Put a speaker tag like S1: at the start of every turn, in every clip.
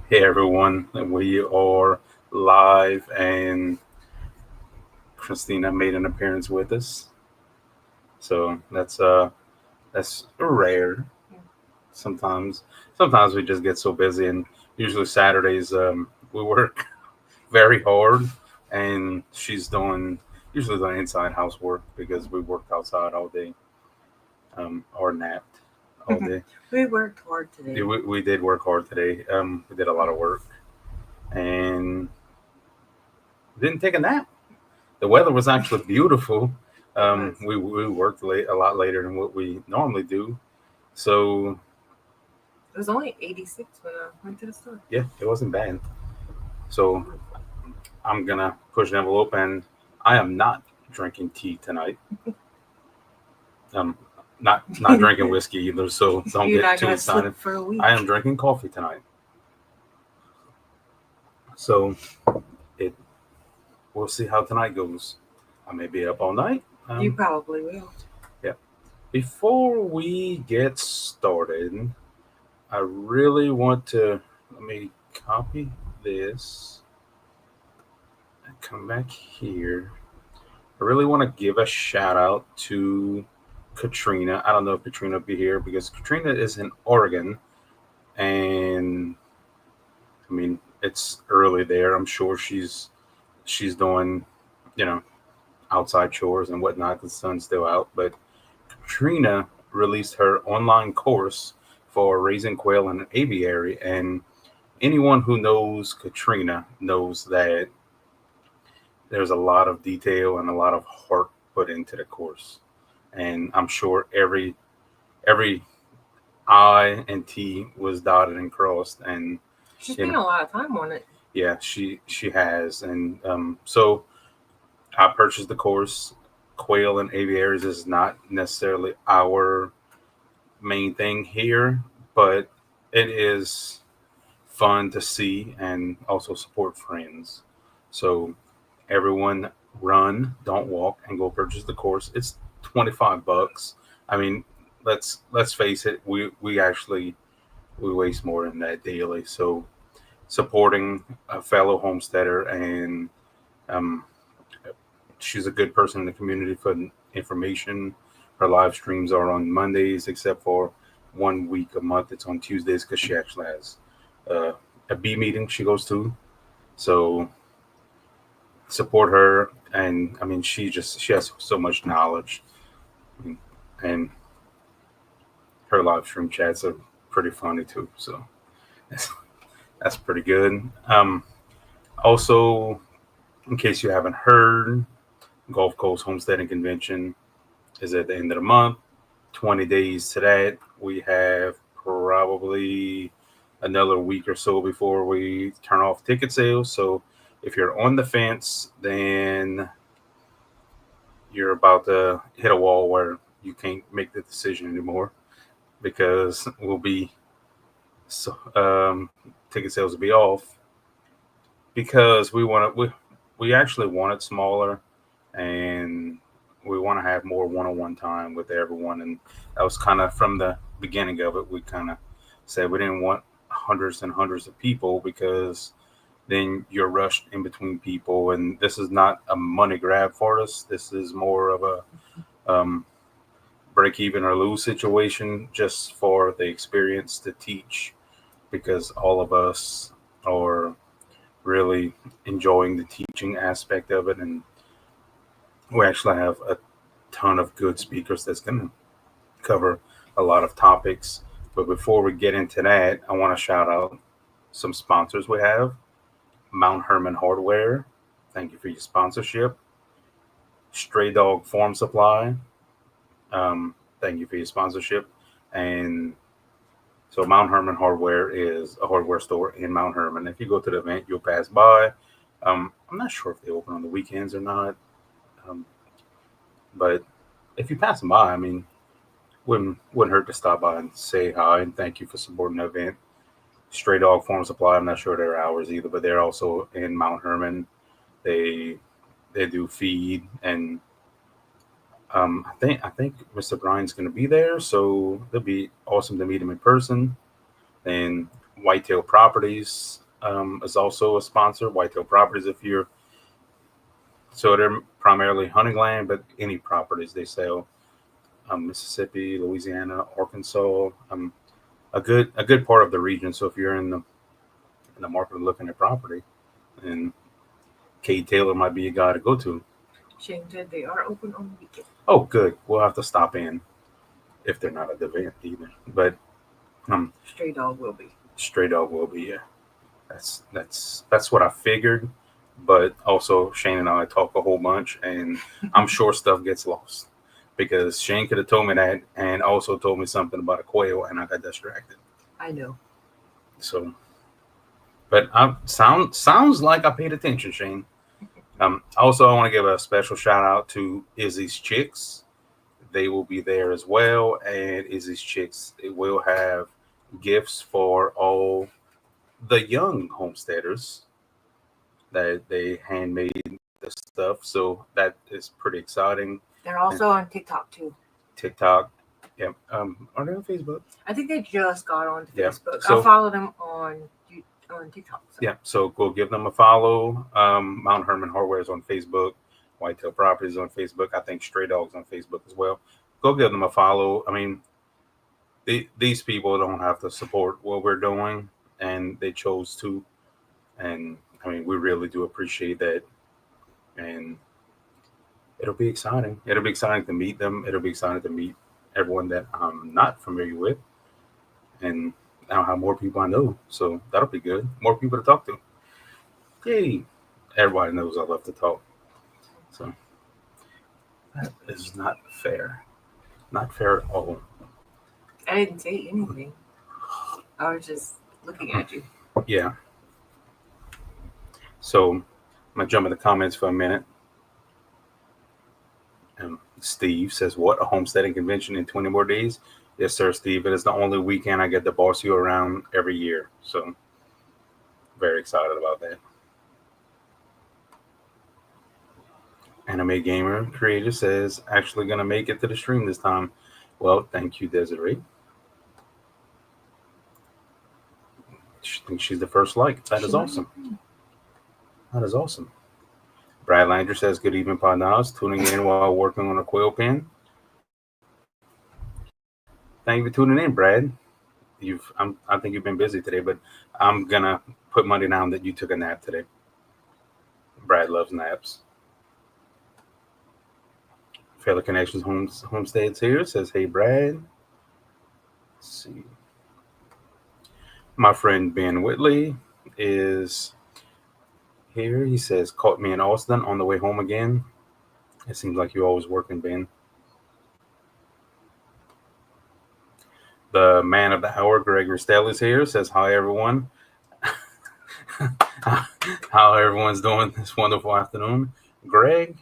S1: Hey everyone, we are live and Christina made an appearance with us. So that's rare. Sometimes we just get so busy and usually Saturdays we work very hard and she's doing usually doing inside housework because we worked outside all day or napped all day.
S2: We worked hard
S1: Yeah,
S2: today.
S1: we did work hard today. We did a lot of work and didn't take a nap. The weather was actually beautiful.
S2: It was.
S1: We worked late a lot later than what we normally do, so
S2: It was only 86 when I went to the store.
S1: yeah, it wasn't bad. So I'm gonna push an envelope, and I am not drinking tea tonight. Um, not drinking whiskey either, so don't
S2: You're
S1: get
S2: not
S1: too
S2: gonna slip
S1: excited.
S2: for a week.
S1: I am drinking coffee tonight, so it we'll see how tonight goes. I may be up all night.
S2: You probably will.
S1: Yeah. Before we get started, I really want to let me copy this and come back here. I really want to give a shout out to Katrina. I don't know if Katrina will be here because Katrina is in Oregon, and I mean it's early there. I'm sure she's doing, you know, outside chores and whatnot. The sun's still out, but Katrina released her online course for raising quail in an aviary, and anyone who knows Katrina knows that there's a lot of detail and a lot of heart put into the course. And I'm sure every I and T was dotted and crossed. And
S2: She
S1: you
S2: spent
S1: know,
S2: a lot of time on it.
S1: yeah, she has. And so I purchased the course. Quail and aviaries is not necessarily our main thing here, but it is fun to see and also support friends. So everyone run, don't walk, and go purchase the course. It's $25. I mean, let's face it, we actually we waste more than that daily. So supporting a fellow homesteader and um, she's a good person in the community for information. Her live streams are on Mondays, except for 1 week a month. It's on Tuesdays because she actually has uh, a bee meeting she goes to. So support her, and I mean, she has so much knowledge, and her live stream chats are pretty funny too. So that's, that's pretty good. Also, in case you haven't heard, Gulf Coast Homesteading Convention is at the end of the month. 20 days to that. We have probably another week or so before we turn off ticket sales. So if you're on the fence, then you're about to hit a wall where you can't make the decision anymore because we'll be so, ticket sales will be off because we actually want it smaller and we want to have more one-on-one time with everyone, and that was kind of from the beginning of it. We kind of said we didn't want hundreds and hundreds of people because then you're rushed in between people, and this is not a money grab for us. This is more of a break even or lose situation just for the experience to teach because all of us are really enjoying the teaching aspect of it, and we actually have a ton of good speakers that's going to cover a lot of topics. But before we get into that, I want to shout out some sponsors we have. Mount Herman Hardware, thank you for your sponsorship. Stray Dog Farm Supply, thank you for your sponsorship. And so Mount Herman Hardware is a hardware store in Mount Herman. If you go to the event, you'll pass by. I'm not sure if they open on the weekends or not, um, but if you pass them by, I mean, wouldn't hurt to stop by and say hi and thank you for supporting the event. Stray Dog Farm Supply, I'm not sure their hours either, but they're also in Mount Herman. They they do feed, and I think Mr. Brian's going to be there, so it'll be awesome to meet him in person. And Whitetail Properties is also a sponsor. Whitetail Properties, if you're so they're primarily hunting land, but any properties they sell. Mississippi, Louisiana, Arkansas, a good part of the region. So if you're in the market looking at property, and Cade Taylor might be a guy to go to.
S2: Shane said they are open on the weekend.
S1: Oh, good. We'll have to stop in if they're not at the event either. But
S2: Stray dog will be.
S1: Stray Dog will be. Yeah, that's what I figured. But also Shane and I talk a whole bunch, and I'm sure stuff gets lost because Shane could have told me that, and also told me something about a quail, and I got distracted.
S2: I know.
S1: So, but sounds like I paid attention, Shane. Also, I want to give a special shout out to Izzy's Chicks. They will be there as well, and Izzy's Chicks will have gifts for all the young homesteaders that they handmade the stuff. So that is pretty exciting.
S2: They're also on TikTok too.
S1: TikTok, yeah. Are they on Facebook?
S2: I think they just got on
S1: Yeah,
S2: Facebook.
S1: so-
S2: I'll follow them on TikTok. So.
S1: Yeah, so go give them a follow. Mount Herman Hardware is on Facebook. Whitetail Properties on Facebook. I think Stray Dogs on Facebook as well. Go give them a follow. I mean, these people don't have to support what we're doing, and they chose to. And I mean, we really do appreciate that. And it'll be exciting. It'll be exciting to meet them. It'll be exciting to meet everyone that I'm not familiar with. And now have more people I know. So that'll be good. More people to talk to. Yay. Everybody knows I love to talk. So that is not fair. Not fair at all.
S2: I didn't say anything. I was just looking at you.
S1: Yeah. So I'm going to jump in the comments for a minute. Steve says, what, a homesteading convention in 20 more days? Yes, sir, Steve. It is the only weekend I get to boss you around every year. So very excited about that. Anime Gamer Creator says, actually going to make it to the stream this time. Well, thank you, Desiree. She thinks she's the first like. That is awesome. That is awesome. Brad Lander says, good evening, Pandas. Tuning in while working on a quail pen. Thank you for tuning in, Brad. I think you've been busy today, but I'm going to put money down that you took a nap today. Brad loves naps. Fairly Connections Homesteads here says, hey, Brad. Let's see. My friend Ben Whitley is here. He says, caught me in Austin on the way home again. It seems like you're always working, Ben. The man of the hour, Greg Restell, is here. Says, hi, everyone. How everyone's doing this wonderful afternoon. Greg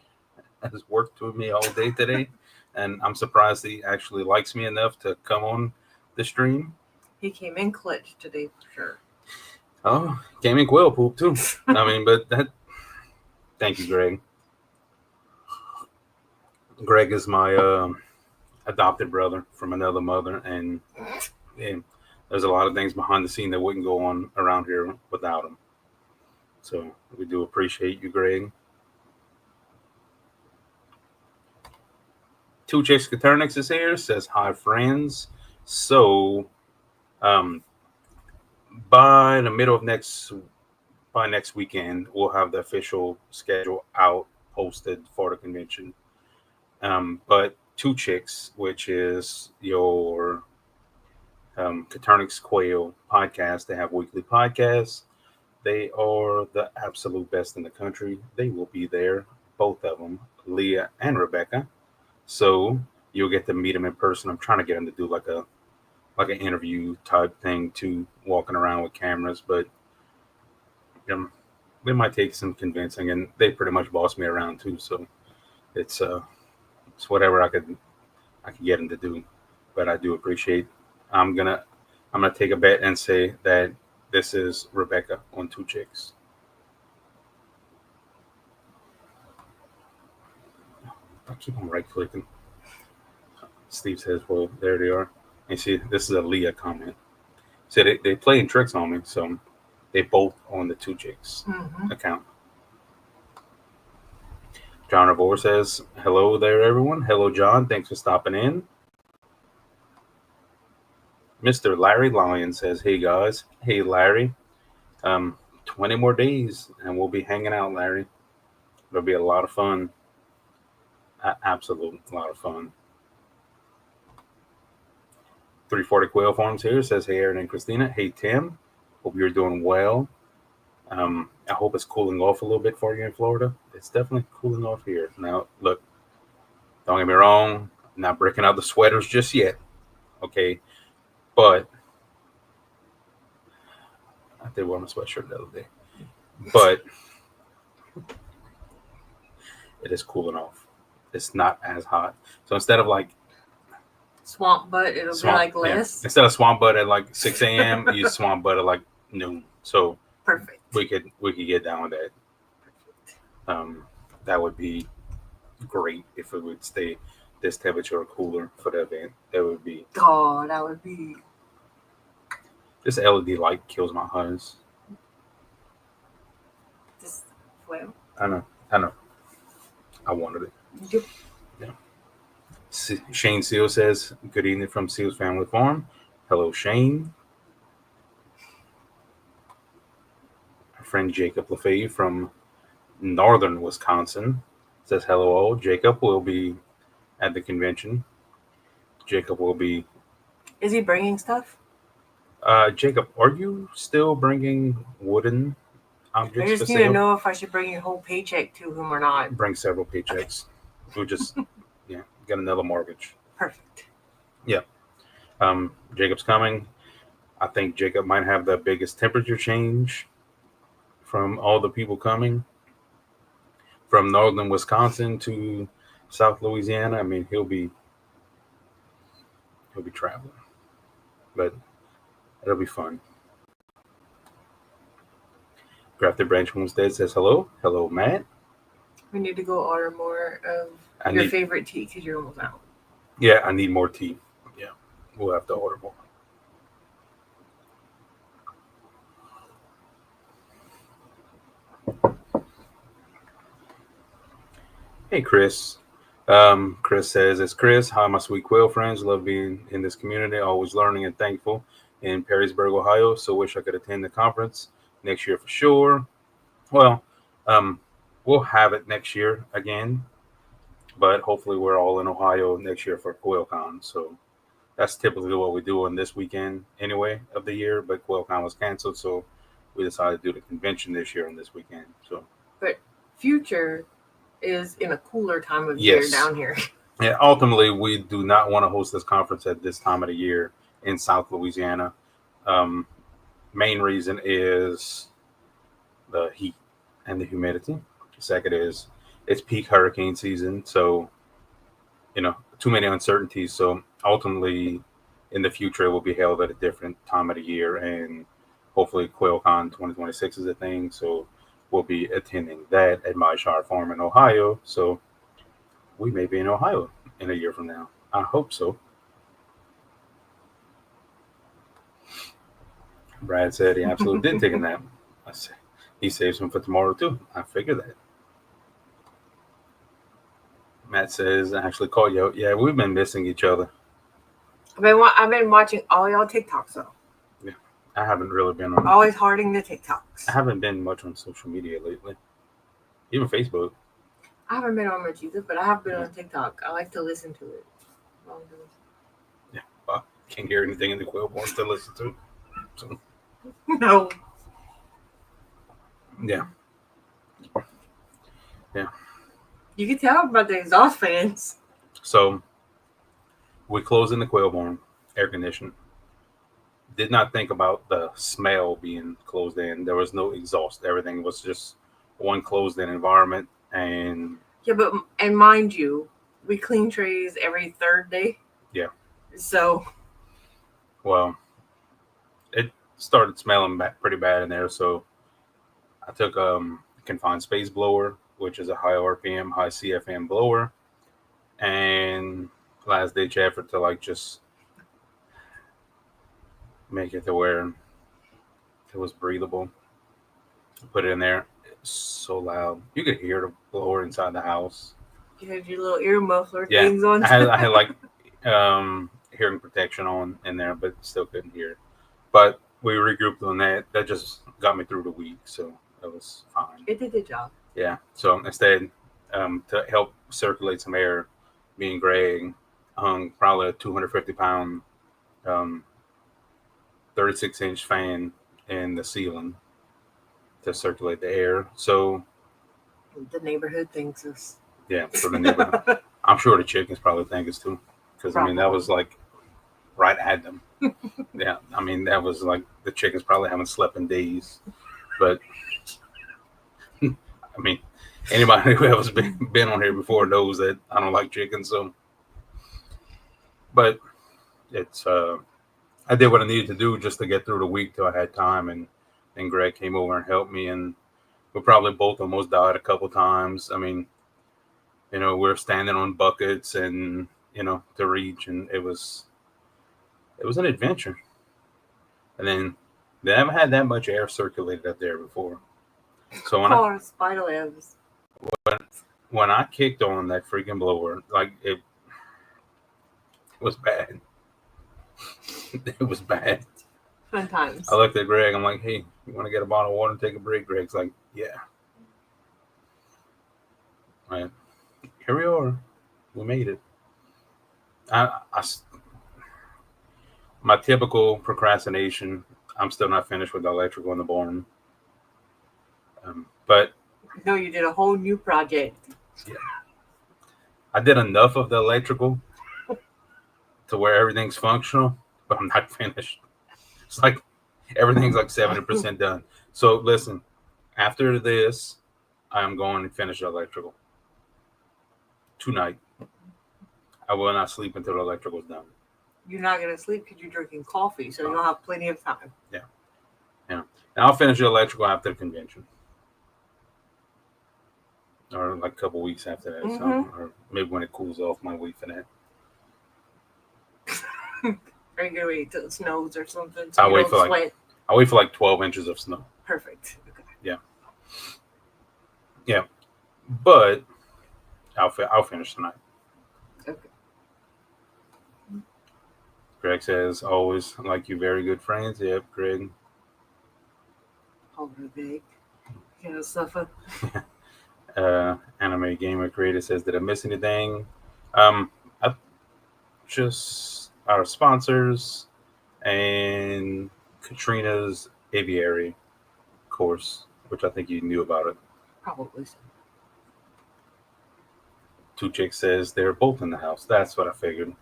S1: has worked with me all day today, and I'm surprised he actually likes me enough to come on the stream.
S2: He came in clutch today for sure.
S1: Oh, came in quail poop too. I mean, but that. Thank you, Greg. Greg is my adopted brother from another mother, and there's a lot of things behind the scene that wouldn't go on around here without him. So we do appreciate you, Greg. Two Chicks Caternix is here. Says, hi, friends. So, by the middle of next weekend, we'll have the official schedule out, posted for the convention. But Two Chicks, which is your Caternix Quail podcast, they have weekly podcasts. They are the absolute best in the country. They will be there, both of them, Leah and Rebecca. So you'll get to meet them in person. I'm trying to get them to do like an interview type thing too, walking around with cameras, but they might take some convincing, and they pretty much boss me around too. So it's whatever I could get them to do. But I do appreciate. I'm gonna take a bet and say that this is Rebecca on Two Chicks. I keep on right clicking. Steve says, well, there they are. And see, this is a Leah comment. So they playing tricks on me. So they both on the Two Chicks
S2: Mm-hmm.
S1: account. John Revore says, hello there, everyone. Hello, John. Thanks for stopping in. Mr. Larry Lyon says, hey, guys. Hey, Larry. Um, 20 more days and we'll be hanging out, Larry. It'll be a lot of fun. Absolute lot of fun. 340 Quail Farms here says, hey, Aaron and Christina. Hey, Tim. Hope you're doing well. I hope it's cooling off a little bit for you in Florida. It's definitely cooling off here. Now, look, don't get me wrong. I'm not breaking out the sweaters just yet. Okay. But I did wear my sweatshirt the other day. But it is cooling off. It's not as hot. So instead of like
S2: Swamp butt, it'll be like less.
S1: Instead of swamp butt at like 6 a.m., you swamp butt at like noon. So
S2: perfect.
S1: We could get down with that. That would be great if it would stay this temperature or cooler for the event. That would be.
S2: Oh, that would be.
S1: This LED light kills my eyes.
S2: This well.
S1: I know. I wanted it.
S2: Yep.
S1: Yeah. Shane Seal says, good evening from Seal's Family Farm. Hello, Shane. Our friend Jacob LaFay from northern Wisconsin says, hello, all. Jacob will be at the convention. Jacob will be.
S2: Is he bringing stuff?
S1: Jacob, are you still bringing wooden objects?
S2: I just need to know if I should bring your whole paycheck to him or not.
S1: Bring several paychecks. We'll just get another mortgage.
S2: Perfect.
S1: Yeah. Jacob's coming. I think Jacob might have the biggest temperature change from all the people coming from northern Wisconsin to South Louisiana. I mean, he'll be traveling, but it'll be fun. Grafted Branch Homestead says hello. Hello, Matt.
S2: We need to go order more of your favorite tea because you're almost out.
S1: Yeah, I need more tea. Yeah, we'll have to order more. Hey, Chris. Chris says, it's Chris. Hi, my sweet quail friends. Love being in this community. Always learning and thankful in Perrysburg, Ohio. So wish I could attend the conference next year for sure. Well, we'll have it next year again, but hopefully we're all in Ohio next year for QuailCon. So that's typically what we do on this weekend anyway of the year, but QuailCon was canceled, so we decided to do the convention this year on this weekend. So,
S2: but future is in a cooler time of year down here.
S1: Yeah, ultimately, we do not want to host this conference at this time of the year in South Louisiana. Main reason is the heat and the humidity. Second is it's peak hurricane season, so too many uncertainties. So ultimately, in the future, it will be held at a different time of the year, and hopefully, QuailCon 2026 is a thing. So we'll be attending that at my Shire Farm in Ohio. So we may be in Ohio in a year from now. I hope so. Brad said he absolutely didn't take a nap. I said he saves him for tomorrow too. I figured that. Matt says, I actually called you. Yeah, we've been missing each other.
S2: I've been watching all y'all TikToks though.
S1: Yeah, I haven't really been on.
S2: Always hearting the TikToks.
S1: I haven't been much on social media lately. Even Facebook.
S2: I haven't been on much either, but I have been on TikTok. I like to listen to it.
S1: Yeah, well, can't hear anything in the Quail wants to listen to. So.
S2: No.
S1: Yeah.
S2: You can tell about the exhaust fans.
S1: So we closed in the Quail barn, air conditioned. Did not think about the smell being closed in. There was no exhaust. Everything was just one closed in environment. And
S2: and mind you, we clean trays every third day.
S1: Yeah.
S2: So.
S1: Well, it started smelling pretty bad in there. So I took a confined space blower, which is a high RPM, high CFM blower, and last ditch effort to just make it to where it was breathable. Put it in there. It's so loud. You could hear the blower inside the house.
S2: You had your little ear muffler
S1: Yeah,
S2: things on.
S1: I had like hearing protection on in there, but still couldn't hear. But we regrouped on that. That just got me through the week, so that was fine.
S2: It did the job.
S1: Yeah. So instead, to help circulate some air, me and Greg hung probably a 250-pound, um, 36-inch fan in the ceiling to circulate the air. So
S2: The neighborhood thinks us.
S1: yeah, for the neighborhood, I'm sure the chickens probably think us too, because I mean that was like right at them. Yeah, I mean that was like the chickens probably haven't slept in days, but I mean anybody who has been on here before knows that I don't like chickens. So, but it's I did what I needed to do just to get through the week till I had time, and Greg came over and helped me, and we probably both almost died a couple times. I mean, we're standing on buckets and to reach, and it was an adventure. And then they haven't had that much air circulated up there before. So when I kicked on that freaking blower, like it was bad. It was bad.
S2: Fun times.
S1: I looked at Greg. I'm like, "Hey, you want to get a bottle of water and take a break?" Greg's like, "Yeah." Right. Here we are. We made it. My typical procrastination. I'm still not finished with the electrical in the barn. But
S2: no, you did a whole new project.
S1: Yeah, I did enough of the electrical to where everything's functional, but I'm not finished. It's like everything's like 70% done. So listen, after this, I'm going to finish the electrical tonight. I will not sleep until the electrical's done.
S2: You're not going to sleep because you're drinking coffee, so you'll have plenty of time.
S1: Yeah. And I'll finish the electrical after the convention. Or like a couple weeks after that.
S2: Mm-hmm.
S1: So, or maybe when it cools off, might wait for that.
S2: Are you going to wait till it snows or something?
S1: So I'll wait for like 12 inches of snow.
S2: Perfect. Okay.
S1: Yeah. Yeah. But I'll finish tonight.
S2: Okay.
S1: Greg says, always like you, very good friends. Yep, Greg.
S2: Over big. You know, suffer.
S1: Anime Gamer Creator says, did I miss anything? Just our sponsors and Katrina's aviary course, which I think you knew about it.
S2: Probably so.
S1: Two Chicks says they're both in the house. That's what I figured.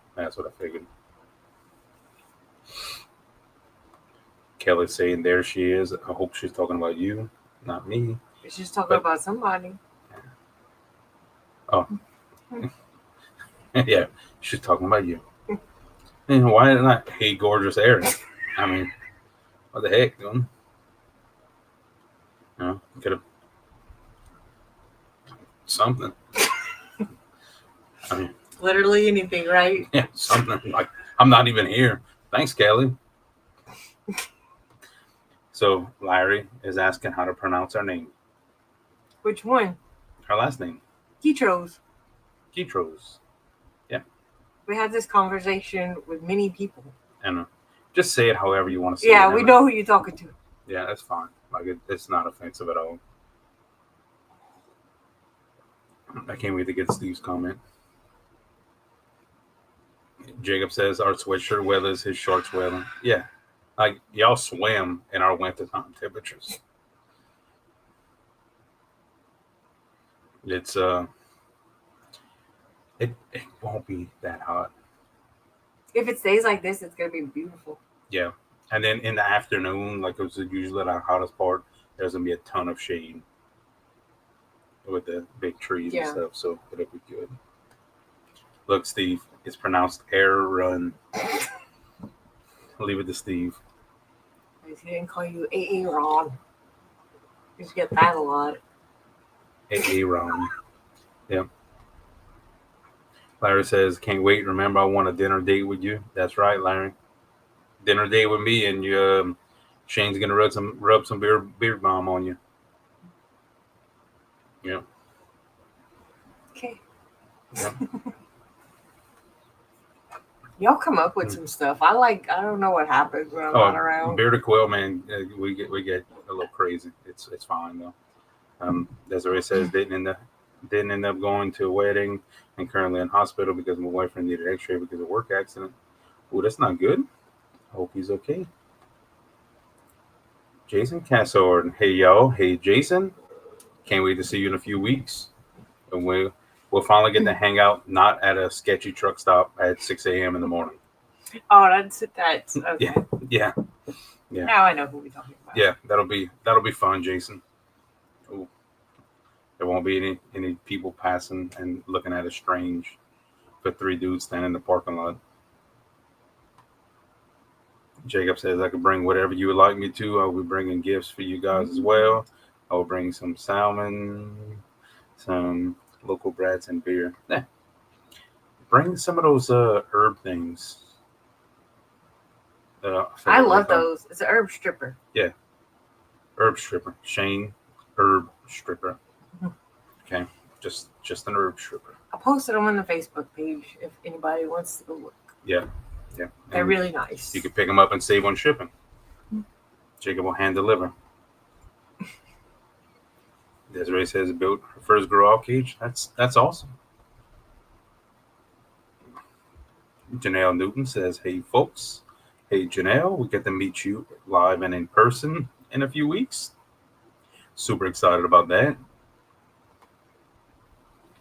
S1: Kelly's saying there she is. I hope she's talking about you, not me.
S2: She's talking about somebody.
S1: Oh. Yeah, she's talking about you. And why didn't I? Hey, gorgeous Aaron. I mean, what the heck, dude? Could have something. I mean,
S2: literally anything, right?
S1: Yeah, something like I'm not even here. Thanks, Kelly. So Larry is asking how to pronounce our name.
S2: Which one?
S1: Our last name.
S2: Kitros.
S1: Yeah.
S2: We had this conversation with many people.
S1: And just say it however you want to say
S2: it.
S1: Yeah,
S2: we know who you're talking to.
S1: Yeah, that's fine. Like it's not offensive at all. I can't wait to get Steve's comment. Jacob says our sweatshirt weather is his shorts weather. Yeah. Like y'all swim in our wintertime temperatures. It's it won't be that hot.
S2: If it stays like this, it's gonna be beautiful.
S1: Yeah. And then in the afternoon, like it was usually the hottest part, there's gonna be a ton of shade with the big trees and stuff, so it'll be good. Look, Steve, it's pronounced air run. Leave it to Steve.
S2: He didn't call you Aaron. You get that a lot.
S1: Aaron. Yeah. Larry says, can't wait. Remember, I want a dinner date with you. That's right, Larry. dinner date with me, and Shane's gonna rub some beard balm on you. Yeah.
S2: Okay.
S1: Yeah.
S2: Y'all come up with some stuff. I don't know what happens when I'm not around.
S1: Bearded Quail, man, we get a little crazy. It's fine though. Desiree says didn't end up going to a wedding and currently in hospital because my boyfriend needed X-ray because of work accident. Oh, that's not good. I hope he's okay. Jason Cassord, hey y'all, hey Jason, can't wait to see you in a few weeks, and we'll finally get to hang out, not at a sketchy truck stop at 6 a.m. in the morning.
S2: Oh, that's okay.
S1: Yeah.
S2: Now I know who we're talking about.
S1: Yeah, that'll be fun, Jason. Ooh. There won't be any people passing and looking at us strange for 3 dudes standing in the parking lot. Jacob says I could bring whatever you would like me to. I will be bringing gifts for you guys as well. I will bring some salmon, some local brats, and beer. Yeah. Bring some of those herb things.
S2: I love those. It's an herb stripper.
S1: Yeah. Herb stripper. Shane, herb stripper. Okay. Just an herb stripper.
S2: I posted them on the Facebook page if anybody wants to go look.
S1: Yeah.
S2: They're really nice.
S1: You can pick them up and save on shipping. Jacob will hand deliver. Desiree says built her first grow out cage. That's awesome. Janelle Newton says, hey folks. Hey Janelle, we get to meet you live and in person in a few weeks. Super excited about that.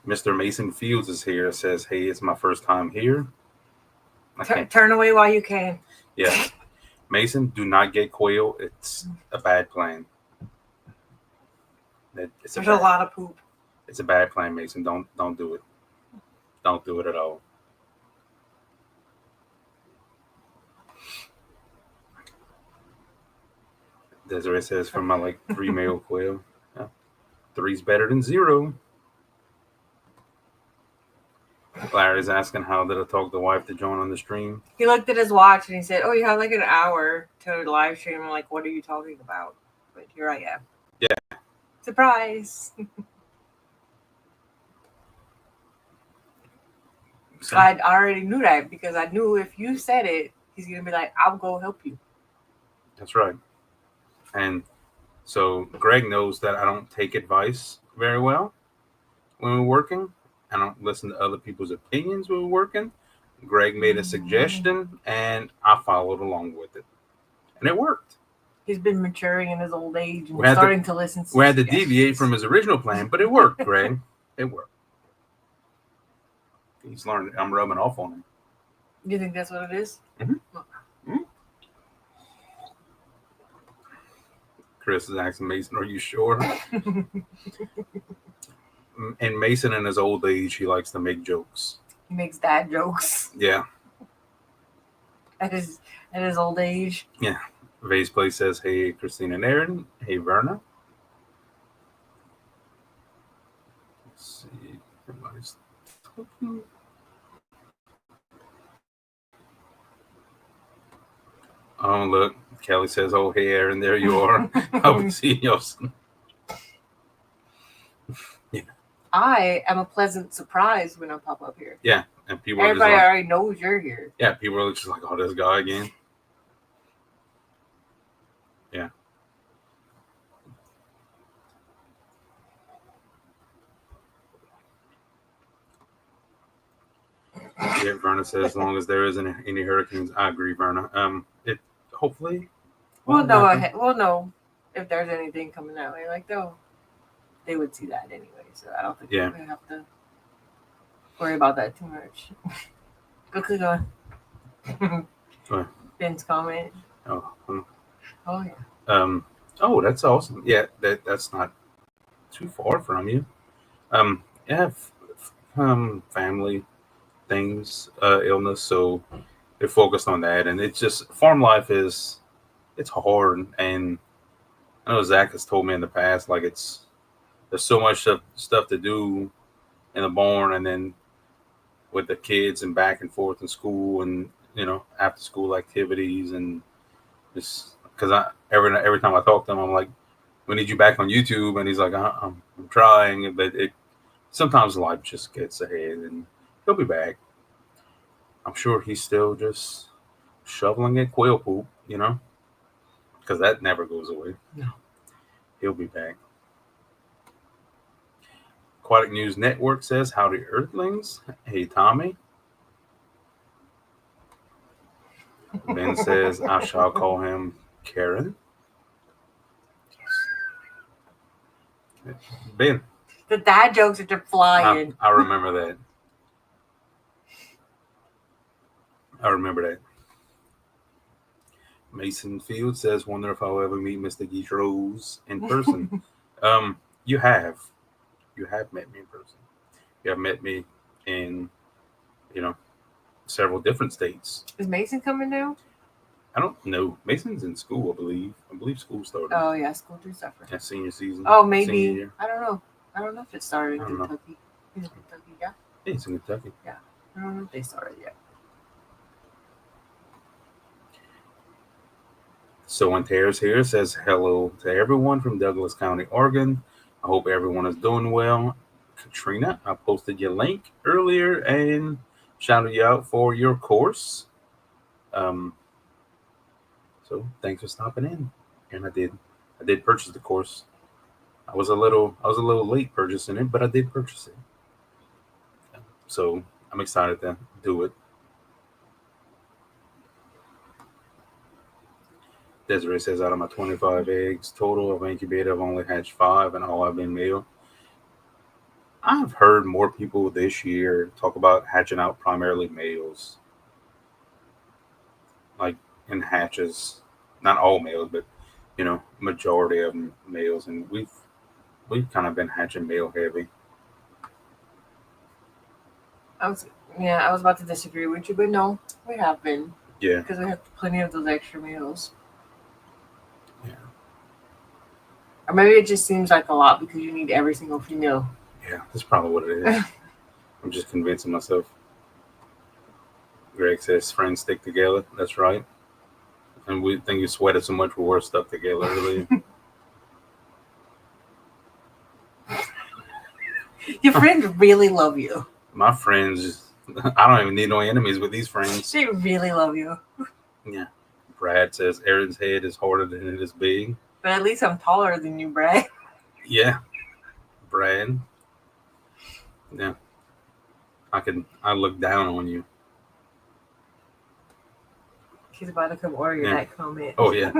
S1: Mr. Mason Fields is here. Says, hey, it's my first time here.
S2: Turn away while you can.
S1: Yeah. Mason, do not get quail. It's a bad plan.
S2: There's a lot of poop.
S1: It's a bad plan, Mason. Don't do it. Don't do it at all. Desiree says for my 3 male quail. Yeah. 3's better than 0. Larry's asking how did I talk the wife to join on the stream.
S2: He looked at his watch and he said, oh, you have an hour to live stream. I'm like, what are you talking about? But here I am.
S1: Yeah.
S2: Surprise. I already knew that because I knew if you said it, he's going to be like, I'll go help you.
S1: That's right. And so Greg knows that I don't take advice very well when we're working. I don't listen to other people's opinions when we're working. Greg made a suggestion, and I followed along with it. And it worked.
S2: He's been maturing in his old age and starting to listen to
S1: We had to deviate from his original plan, but it worked, Greg. It worked. He's learned. I'm rubbing off on him.
S2: You think that's what it is?
S1: Mm-hmm. Mm-hmm. Chris is asking Mason, are you sure? And Mason, in his old age, he likes to make jokes.
S2: He makes dad jokes.
S1: Yeah.
S2: At his old age.
S1: Yeah. Vase Play says, hey, Christina and Aaron. Hey, Verna. Let's see. Everybody's talking. Oh, look. Kelly says, oh, hey, Aaron, there you are. I'll be seeing you soon. Yeah.
S2: I am a pleasant surprise when I pop up here.
S1: Yeah. And
S2: everybody already knows you're here.
S1: Yeah. People are just like, oh, this guy again. Yeah. Yeah, Verna says, as long as there isn't any hurricanes, I agree, Verna. It hopefully.
S2: We'll know if there's anything coming that way. They would see that anyway, so I don't think we're gonna have to worry about that too much. Go click on Ben's comment.
S1: Oh
S2: yeah.
S1: Oh, that's awesome. Yeah, that's not too far from you. Yeah, family things, illness, so they're focused on that, and it's just farm life it's hard, and I know Zach has told me in the past, there's so much stuff to do in the barn, and then with the kids and back and forth in school, and after school activities, and just because every time I talk to him, I'm like, we need you back on YouTube, and he's like, I'm trying, but sometimes life just gets ahead, and he'll be back. I'm sure he's still just shoveling at quail poop, because that never goes away.
S2: No.
S1: He'll be back. Aquatic News Network says, howdy Earthlings. Hey, Tommy. Ben says, I shall call him Karen. Ben.
S2: The dad jokes are just flying.
S1: I remember that. Mason Field says, wonder if I'll ever meet Mr. Guitros in person. You have. You have met me in person. You have met me in, several different states.
S2: Is Mason coming now?
S1: I don't know. Mason's in school, I believe. I believe school started.
S2: Oh, yeah, school do suffer.
S1: Yeah, senior season.
S2: Oh, maybe. I don't know. I don't know if it started in Kentucky. He's in Kentucky, yeah?
S1: Yeah, it's in Kentucky.
S2: Yeah. I don't know if they started yet.
S1: So when Terrace here says hello to everyone from Douglas County, Oregon. I hope everyone is doing well. Katrina, I posted your link earlier and shouted you out for your course. So thanks for stopping in. And I did purchase the course. I was a little late purchasing it, but I did purchase it. So I'm excited to do it. Desiree says, out of my 25 eggs total of incubated, I've only hatched 5 and all have been male. I've heard more people this year talk about hatching out primarily males. Like in hatches. Not all males, but majority of them males. And we've kind of been hatching male heavy.
S2: I was about to disagree with you, but no, we have been.
S1: Yeah.
S2: Because we have plenty of those extra males.
S1: Yeah.
S2: Or maybe it just seems like a lot because you need every single female.
S1: Yeah, that's probably what it is. I'm just convincing myself. Greg says friends stick together. That's right. And we think you sweated so much we were stuck together earlier.
S2: Your friends really love you.
S1: My friends, I don't even need no enemies with these friends.
S2: They really love you.
S1: Yeah. Brad says Aaron's head is harder than it is big.
S2: But at least I'm taller than you, Brad.
S1: Yeah. Brad. Yeah. I look down on you.
S2: He's about to come order that comment.
S1: Oh, yeah.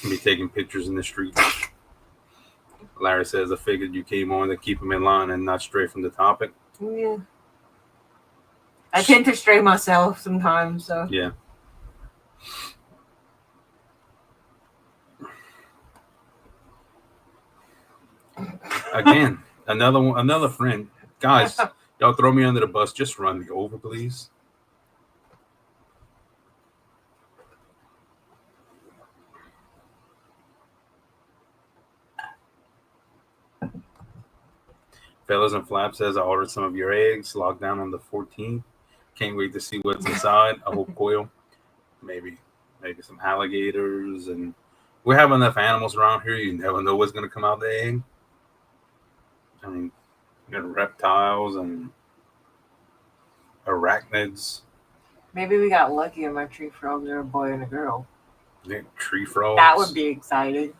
S1: Be taking pictures in the street. Larry says, I figured you came on to keep him in line and not stray from the topic.
S2: Yeah. I tend to stray myself sometimes, so.
S1: Yeah. Again, another friend. Guys, y'all throw me under the bus. Just run me over, please. Fellas and Flap says, I ordered some of your eggs. Locked down on the 14th. Can't wait to see what's inside. I hope quail. Maybe some alligators. And we have enough animals around here. You never know what's going to come out of the egg. I mean, you got reptiles and arachnids.
S2: Maybe we got lucky and my tree frogs are a boy and a girl.
S1: Yeah, tree frogs.
S2: That would be exciting.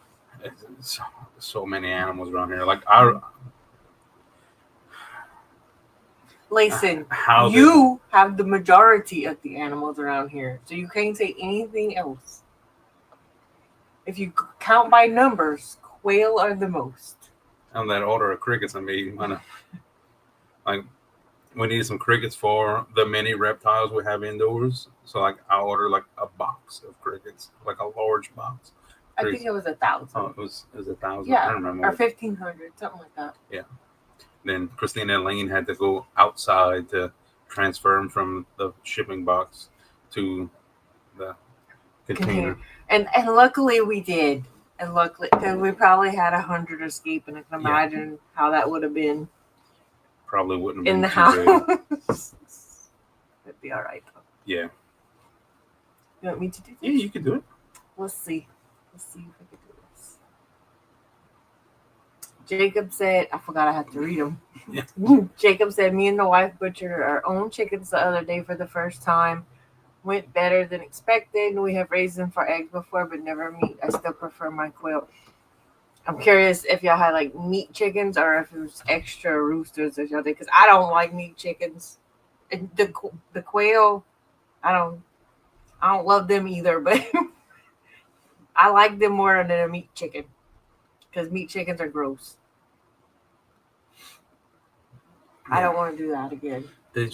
S1: So many animals around here. Like
S2: Listen, you have the majority of the animals around here, so you can't say anything else. If you count by numbers, quail are the most.
S1: On that order of crickets I made, like we need some crickets for the many reptiles we have indoors. So like I ordered like a box of crickets, like a large box.
S2: I think it was 1,000.
S1: Oh, it was 1,000.
S2: Yeah,
S1: I don't remember.
S2: or 1,500, something like that.
S1: Yeah. Then Christina and Lane had to go outside to transfer them from the shipping box to the container.
S2: And luckily we did. And luckily, because we probably had 100 escape, and I can imagine how that would have been.
S1: Probably wouldn't have been
S2: in the house. It'd be all right though.
S1: Yeah.
S2: You want me to do this?
S1: Yeah, you can do it.
S2: Let's see. Let's see if I can do this. Jacob said, I forgot I had to read them.
S1: Yeah.
S2: Jacob said, me and the wife butchered our own chickens the other day for the first time. Went better than expected. We have raised them for eggs before, but never meat. I still prefer my quail. I'm curious if y'all had like meat chickens or if it was extra roosters or y'all did, because I don't like meat chickens. And the quail, I don't love them either, but I like them more than a meat chicken because meat chickens are gross. Yeah. I don't want to do that again.
S1: They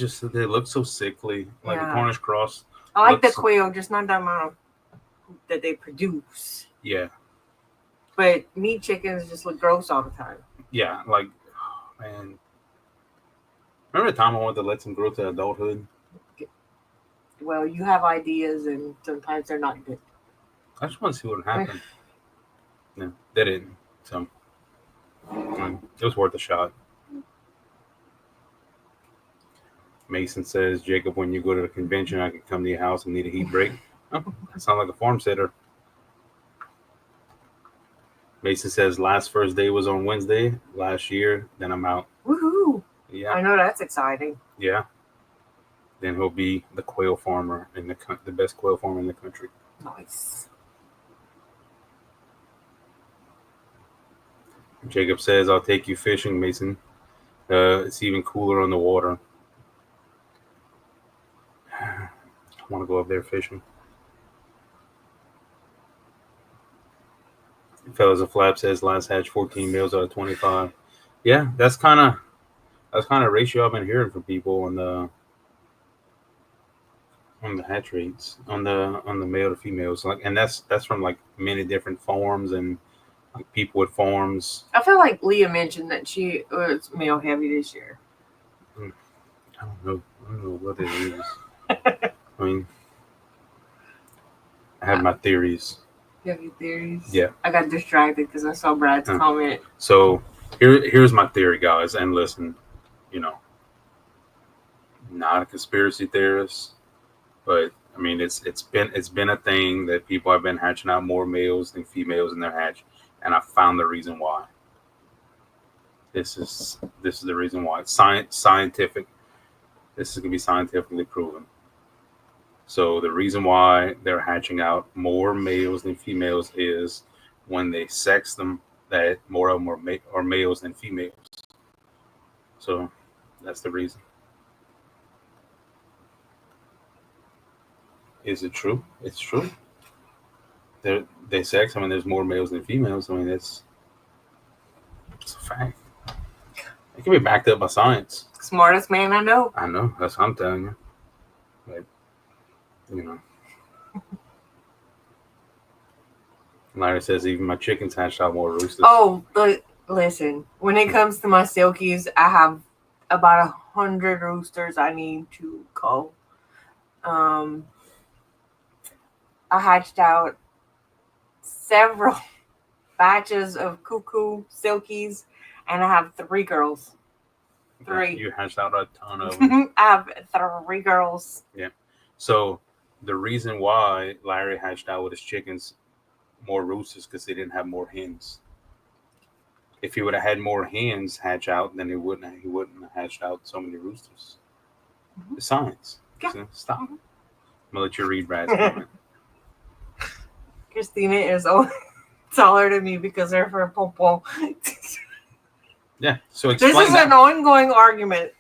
S1: look so sickly, like a Cornish cross.
S2: I like the quail, just not the amount that they produce.
S1: Yeah.
S2: But meat chickens just look gross all the time.
S1: Yeah, like, oh, man. Remember the time I wanted to let them grow to adulthood?
S2: Well, you have ideas, and sometimes they're not good.
S1: I just want to see what would happen. No, they didn't. So, it was worth a shot. Mason says, Jacob, when you go to the convention, I could come to your house and need a heat break. Oh, that sounds like a farm sitter. Mason says, last first day was on Wednesday last year. Then I'm out.
S2: Woohoo!
S1: Yeah.
S2: I know that's exciting.
S1: Yeah. Then he'll be the quail farmer in the best quail farmer in the country.
S2: Nice.
S1: Jacob says, I'll take you fishing, Mason. It's even cooler on the water. I want to go up there fishing. Fellas of Flap says last hatch 14 males out of 25. Yeah, that's kind of ratio I've been hearing from people on the hatch rates on the male to females. Like, and that's from like many different farms and like people with farms.
S2: I feel like Leah mentioned that she was male heavy this year.
S1: I don't know what it is. I mean, I have my theories.
S2: You have your theories?
S1: Yeah.
S2: I got distracted because I saw Brad's comment.
S1: So here's my theory, guys. And listen, not a conspiracy theorist, but I mean it's been a thing that people have been hatching out more males than females in their hatch, and I found the reason why. This is the reason why. It's scientific. This is gonna be scientifically proven. So the reason why they're hatching out more males than females is when they sex them, that more of them are males than females. So that's the reason. Is it true? It's true. They sex. I mean, there's more males than females. I mean, it's a fact. It can be backed up by science.
S2: Smartest man I know.
S1: I know. That's what I'm telling you. Like, Larry says even my chickens hatch out more roosters.
S2: Oh, but listen. When it comes to my silkies, I have about 100 roosters I need to cull. I hatched out several batches of cuckoo silkies, and I have 3 girls. 3.
S1: You hatched out a ton of them.
S2: I have 3 girls.
S1: Yeah. So the reason why Larry hatched out with his chickens more roosters because they didn't have more hens. If he would have had more hens hatch out, then he wouldn't have hatched out so many roosters. Mm-hmm. It's science.
S2: Yeah.
S1: So stop. I'm gonna let you read Brad's comment.
S2: Christina is taller than me because they're for Popo.
S1: Yeah. So explain
S2: this is
S1: that.
S2: An ongoing argument.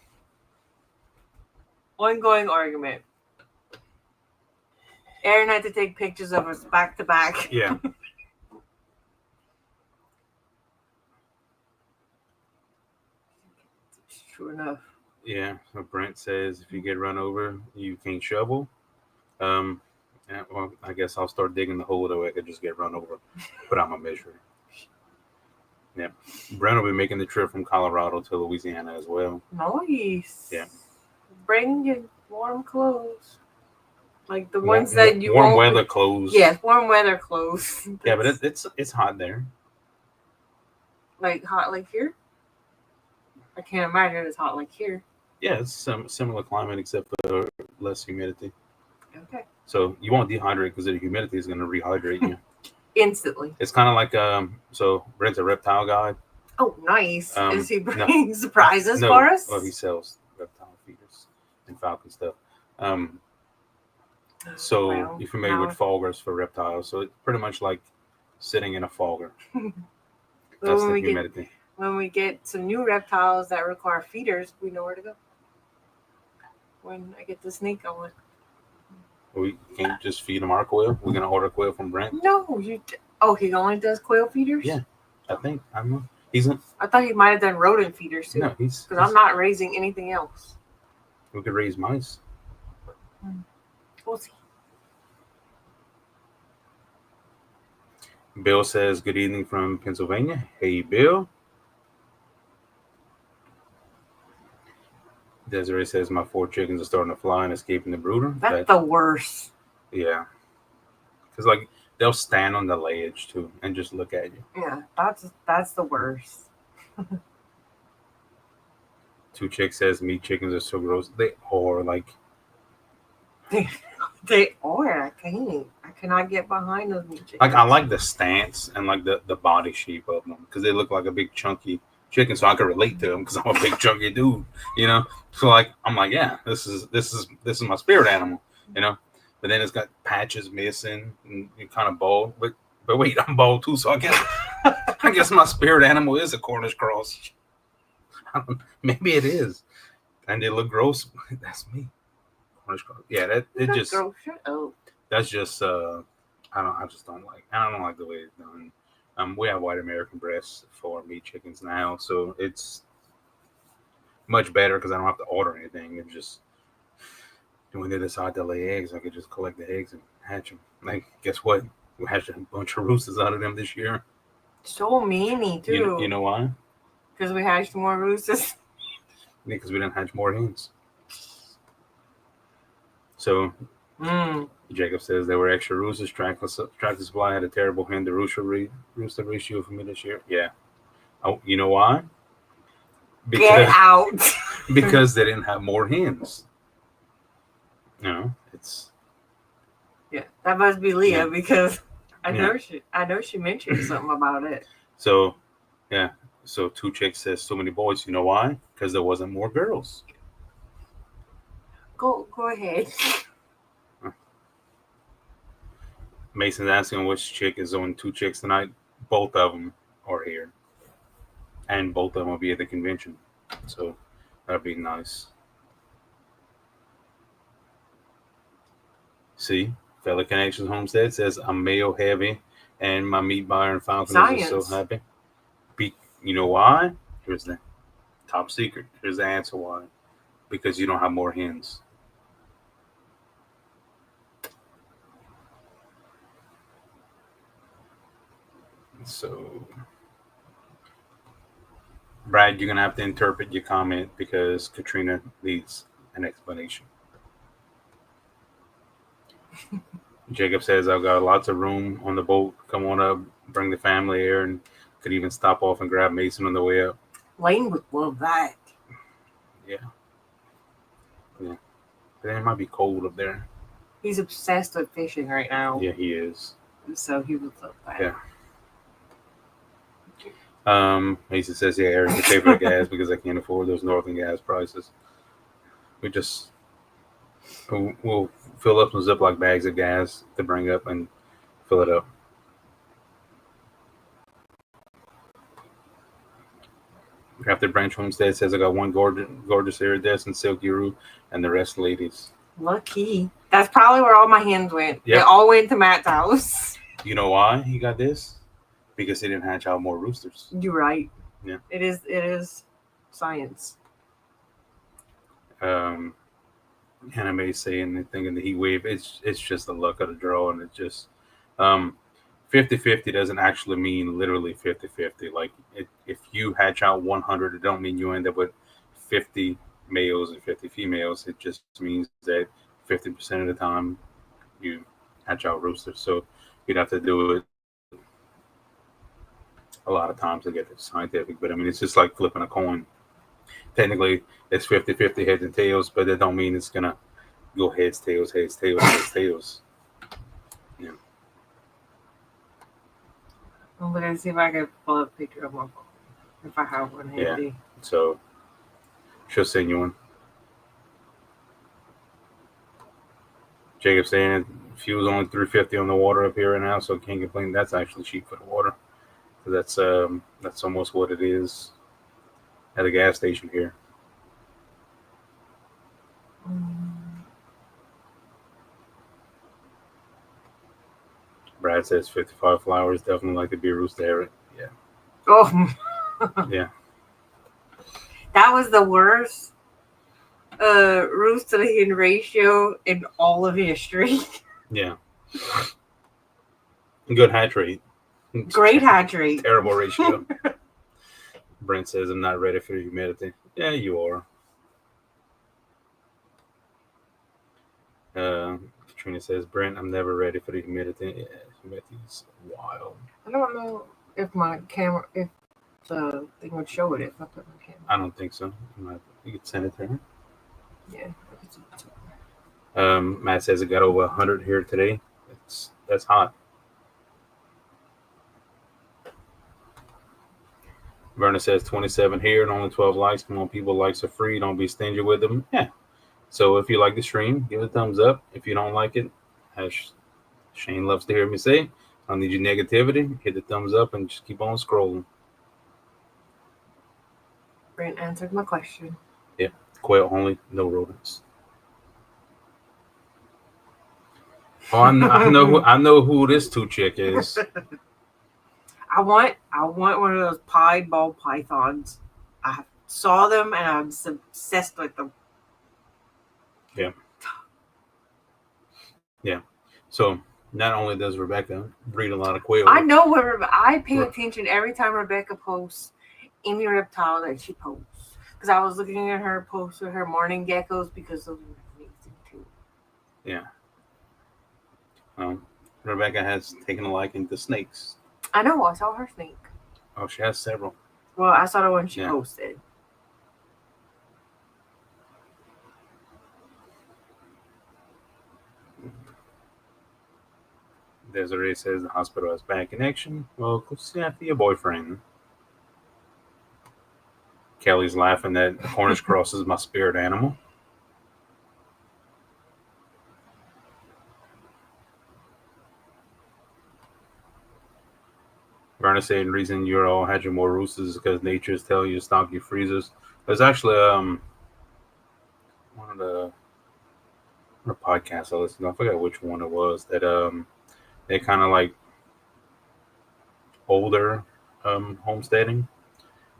S2: Aaron had to take pictures of us back to back.
S1: Yeah.
S2: True enough.
S1: Yeah. So Brent says if you get run over, you can't shovel. Yeah, well, I guess I'll start digging the hole that way I could just get run over. But I'm a measure. Yeah. Brent will be making the trip from Colorado to Louisiana as well.
S2: Nice.
S1: Yeah.
S2: Bring your warm clothes. Like the ones that you
S1: warm weather clothes.
S2: Yeah, warm weather clothes.
S1: Yeah, but it's hot there.
S2: Like hot like here? I can't imagine it's hot like here.
S1: Yeah, it's some similar climate except for less humidity.
S2: Okay.
S1: So you won't dehydrate because the humidity is going to rehydrate you
S2: instantly.
S1: It's kind of like so Brent's a reptile guy.
S2: Oh, nice. Is he
S1: No,
S2: bringing surprises
S1: no.
S2: for us?
S1: Well, he sells reptile feeders and falcon stuff. Um, so
S2: Well,
S1: you're familiar with foggers for reptiles. So it's pretty much like sitting in a fogger. That's the humidity.
S2: When we get some new reptiles that require feeders, we know where to go. When I get the snake going.
S1: We can't just feed him our quail. We're gonna order quail from Brent.
S2: No, he only does quail feeders.
S1: Yeah, I think I'm.
S2: I thought he might have done rodent feeders too.
S1: No,
S2: because I'm not raising anything else.
S1: We could raise mice.
S2: We'll see.
S1: Bill says, "Good evening from Pennsylvania." Hey, Bill. Desiree says, "My 4 chickens are starting to fly and escaping the brooder."
S2: That's the worst.
S1: Yeah, because like they'll stand on the ledge too and just look at you.
S2: Yeah, that's the worst.
S1: 2 Chick says, "Meat chickens are so gross." They are like.
S2: They are. I cannot get behind those meat chickens.
S1: Like I like the stance and like the body shape of them because they look like a big chunky chicken, so I can relate to them because I'm a big chunky dude, you know. So like I'm like, yeah, this is my spirit animal, you know. But then it's got patches missing and kind of bald. But wait, I'm bald too, so I guess my spirit animal is a Cornish cross. Maybe it is, and they look gross. That's me. Cornish cross. Yeah, that's just.
S2: Gross. Shut up.
S1: That's just I just don't like. I don't like the way it's done. We have white American breasts for meat chickens now, so it's much better because I don't have to order anything. It's just when they decide to lay eggs, I could just collect the eggs and hatch them. Like, guess what? We hatched a bunch of roosters out of them this year.
S2: So many too.
S1: You know why?
S2: Because we hatched more roosters.
S1: Because we didn't hatch more hens. So. Jacob says there were extra roosters. Tractor Supply had a terrible hen to rooster ratio for me this year. Yeah. Oh, you know why?
S2: Get out.
S1: Because they didn't have more hens. No, it's.
S2: Yeah, that must be Leah because I know she mentioned something about it.
S1: So, yeah. So 2 Chicks says so many boys. You know why? Because there wasn't more girls.
S2: Go ahead.
S1: Mason's asking which chick is on 2 Chicks tonight. Both of them are here. And both of them will be at the convention. So that'd be nice. See, Fella Connections Homestead says I'm male heavy and my meat buyer and falconers are so happy. You know why? Here's the top secret. Here's the answer why. Because you don't have more hens. So, Brad, you're going to have to interpret your comment because Katrina needs an explanation. Jacob says, I've got lots of room on the boat. Come on up, bring the family here, and could even stop off and grab Mason on the way up.
S2: Lane would love that.
S1: Yeah. But it might be cold up there.
S2: He's obsessed with fishing right now.
S1: Yeah, he is.
S2: So he would love that.
S1: Yeah. Mason says, yeah, Eric can pay for the gas because I can't afford those northern gas prices. We'll fill up some Ziploc bags of gas to bring up and fill it up. After Branch Homestead says I got one gorgeous iridescent silky roux and the rest ladies.
S2: Lucky. That's probably where all my hens went. Yep. They all went to Matt's house.
S1: You know why he got this? Because he didn't hatch out more roosters.
S2: You're right.
S1: Yeah.
S2: It is science.
S1: Anime saying the thing in the heat wave, it's just the luck of the draw, and it's just 50-50 doesn't actually mean literally 50-50. Like if you hatch out 100, it don't mean you end up with 50 males and 50 females. It just means that 50% of the time you hatch out roosters. So you'd have to do it a lot of times to get it scientific. But I mean, it's just like flipping a coin. Technically, it's 50-50 heads and tails, but it don't mean it's gonna go heads, tails, heads, tails, heads, tails. Yeah.
S2: I'm gonna see if I can pull up a picture of my phone if I have one handy.
S1: Yeah. So she'll send you one. Jacob saying fuel's only $3.50 on the water up here right now, so can't complain. That's actually cheap for the water. That's almost what it is at a gas station here. Brad says 55 flowers, definitely like to be a rooster. Yeah.
S2: Oh.
S1: Yeah.
S2: That was the worst roost to hen ratio in all of history.
S1: Yeah. Good hatch rate.
S2: Great hatch rate.
S1: Terrible ratio. Brent says I'm not ready for humidity. Yeah, you are. Katrina says, Brent, I'm never ready for the humidity. Yeah, humidity's wild.
S2: I don't know if my camera, if the thing would show it if I put my camera.
S1: I don't think so. You could send it to her.
S2: Yeah.
S1: Matt says it got over 100 here today. That's hot. Verna says 27 here and only 12 likes. Come on, people, likes are free. Don't be stingy with them. Yeah. So if you like the stream, give it a thumbs up. If you don't like it, as Shane loves to hear me say, I don't need your negativity. Hit the thumbs up and just keep on scrolling.
S2: Brent answered my question.
S1: Yeah. Quail only, no rodents. Oh, I know who this two chick is.
S2: I want one of those pied ball pythons. I saw them and I'm obsessed with them.
S1: Yeah. Yeah. So not only does Rebecca breed a lot of quail.
S2: I know where I pay attention every time Rebecca posts any reptile that she posts. Because I was looking at her post with her morning geckos because those are amazing too.
S1: Yeah. Rebecca has taken a liking to snakes.
S2: I know. I saw her snake.
S1: Oh, she has several.
S2: Well, I saw the one she posted.
S1: Desiree says the hospital has bad connection. Well, go see after your boyfriend. Kelly's laughing that Cornish cross is my spirit animal. Verna saying the reason you're all hatching more roosters is because nature is telling you to stock your freezers. There's actually one of the podcasts I listened to, I forgot which one it was, that they kind of like older homesteading,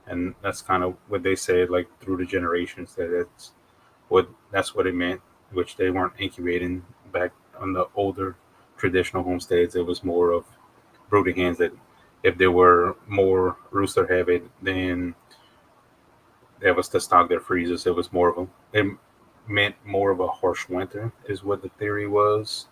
S1: and that's kind of what they said, like through the generations, that's what it meant, which they weren't incubating back on the older traditional homesteads. It was more of brooding hens that if they were more rooster heavy, then that was to stock their freezers. It was more of it meant more of a harsh winter is what the theory was.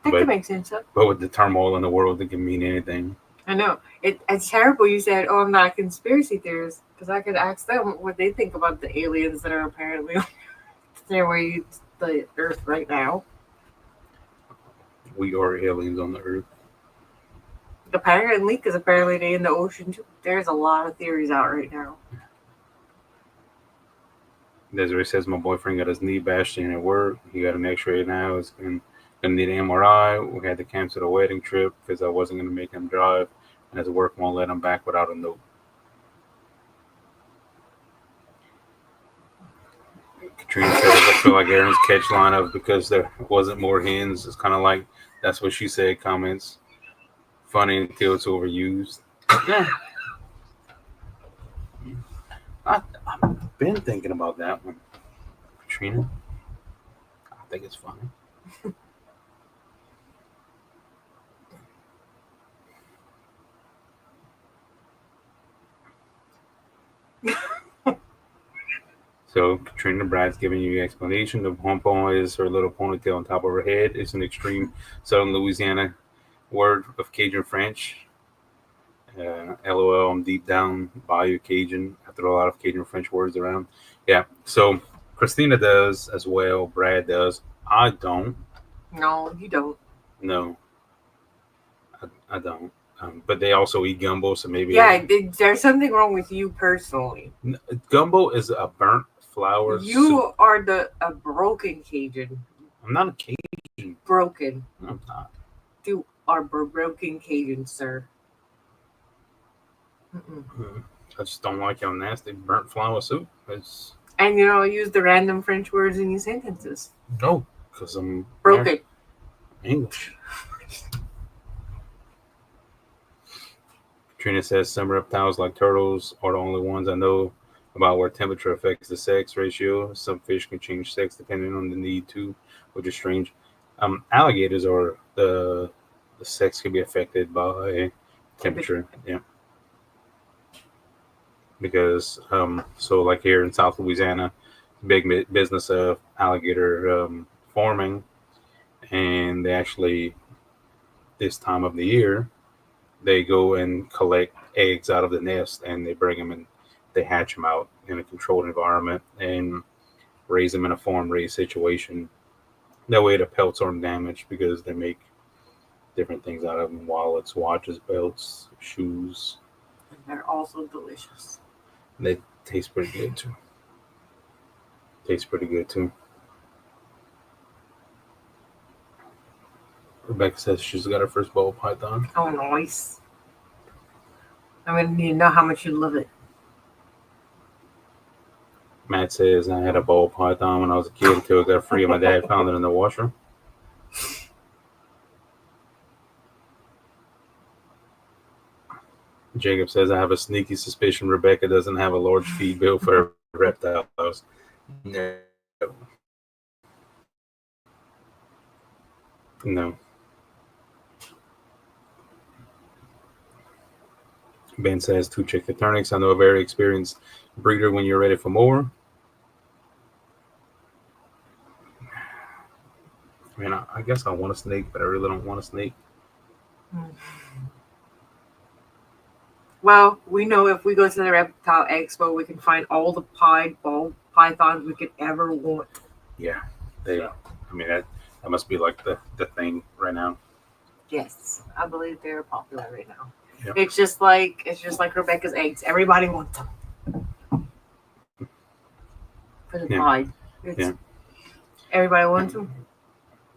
S2: That could make sense.
S1: But with the turmoil in the world, it can mean anything.
S2: I know. It's terrible you said, oh, I'm not a conspiracy theorist, because I could ask them what they think about the aliens that are apparently stairway to the Earth right now.
S1: We are aliens on the Earth.
S2: Apparently, because apparently they're in the ocean too. There's a lot of theories out right now.
S1: Desiree says my boyfriend got his knee bashed in at work. He got an X-ray now. It's gonna need an MRI. We had to cancel the wedding trip because I wasn't gonna make him drive, and his work won't let him back without a note. Katrina says I feel like Aaron's catch lineup because there wasn't more hens. It's kind of like that's what she said. Comments funny until it's overused. Yeah. I've been thinking about that one, Katrina. I think it's funny. So Katrina Brad's giving you the explanation. The pompon is her little ponytail on top of her head. It's an extreme Southern Louisiana word of Cajun French. LOL, I'm deep down Bayou Cajun. I throw a lot of Cajun French words around. Yeah. So Christina does as well. Brad does. I don't.
S2: No, you don't.
S1: No, I don't. But they also eat gumbo, so maybe.
S2: Yeah, there's something wrong with you personally.
S1: Gumbo is a burnt flour soup.
S2: You are a broken Cajun.
S1: I'm not a Cajun.
S2: Broken.
S1: I'm not.
S2: You are broken Cajun, sir.
S1: I just don't like how nasty burnt flour soup.
S2: And you know, use the random French words in your sentences.
S1: No, because I'm
S2: broken.
S1: English. Katrina says some reptiles like turtles are the only ones I know about where temperature affects the sex ratio. Some fish can change sex depending on the need to, which is strange. Alligators are the sex can be affected by temperature. Yeah. Because so like here in South Louisiana, big business of alligator farming, and they actually this time of the year they go and collect eggs out of the nest and they bring them and they hatch them out in a controlled environment and raise them in a farm raised situation. That way the pelts aren't damaged because they make different things out of them: wallets, watches, belts, shoes.
S2: And they're also delicious.
S1: They taste pretty good too. Rebecca says she's got her first ball python.
S2: Oh, nice. I'm going to need to know how much you love it.
S1: Matt says I had a ball python when I was a kid until it got free and my dad found it in the washroom. Jacob says I have a sneaky suspicion Rebecca doesn't have a large feed bill for her reptiles. No. Ben says 2 chicken turnips. I know a very experienced breeder when you're ready for more. I mean, I guess I want a snake, but I really don't want a snake.
S2: Well, we know if we go to the reptile expo, we can find all the ball pythons we could ever want.
S1: Yeah, I mean that must be like the thing right now.
S2: Yes, I believe they're popular right now.
S1: Yep.
S2: It's just like Rebecca's eggs. Everybody wants them for the pie. Everybody wants them.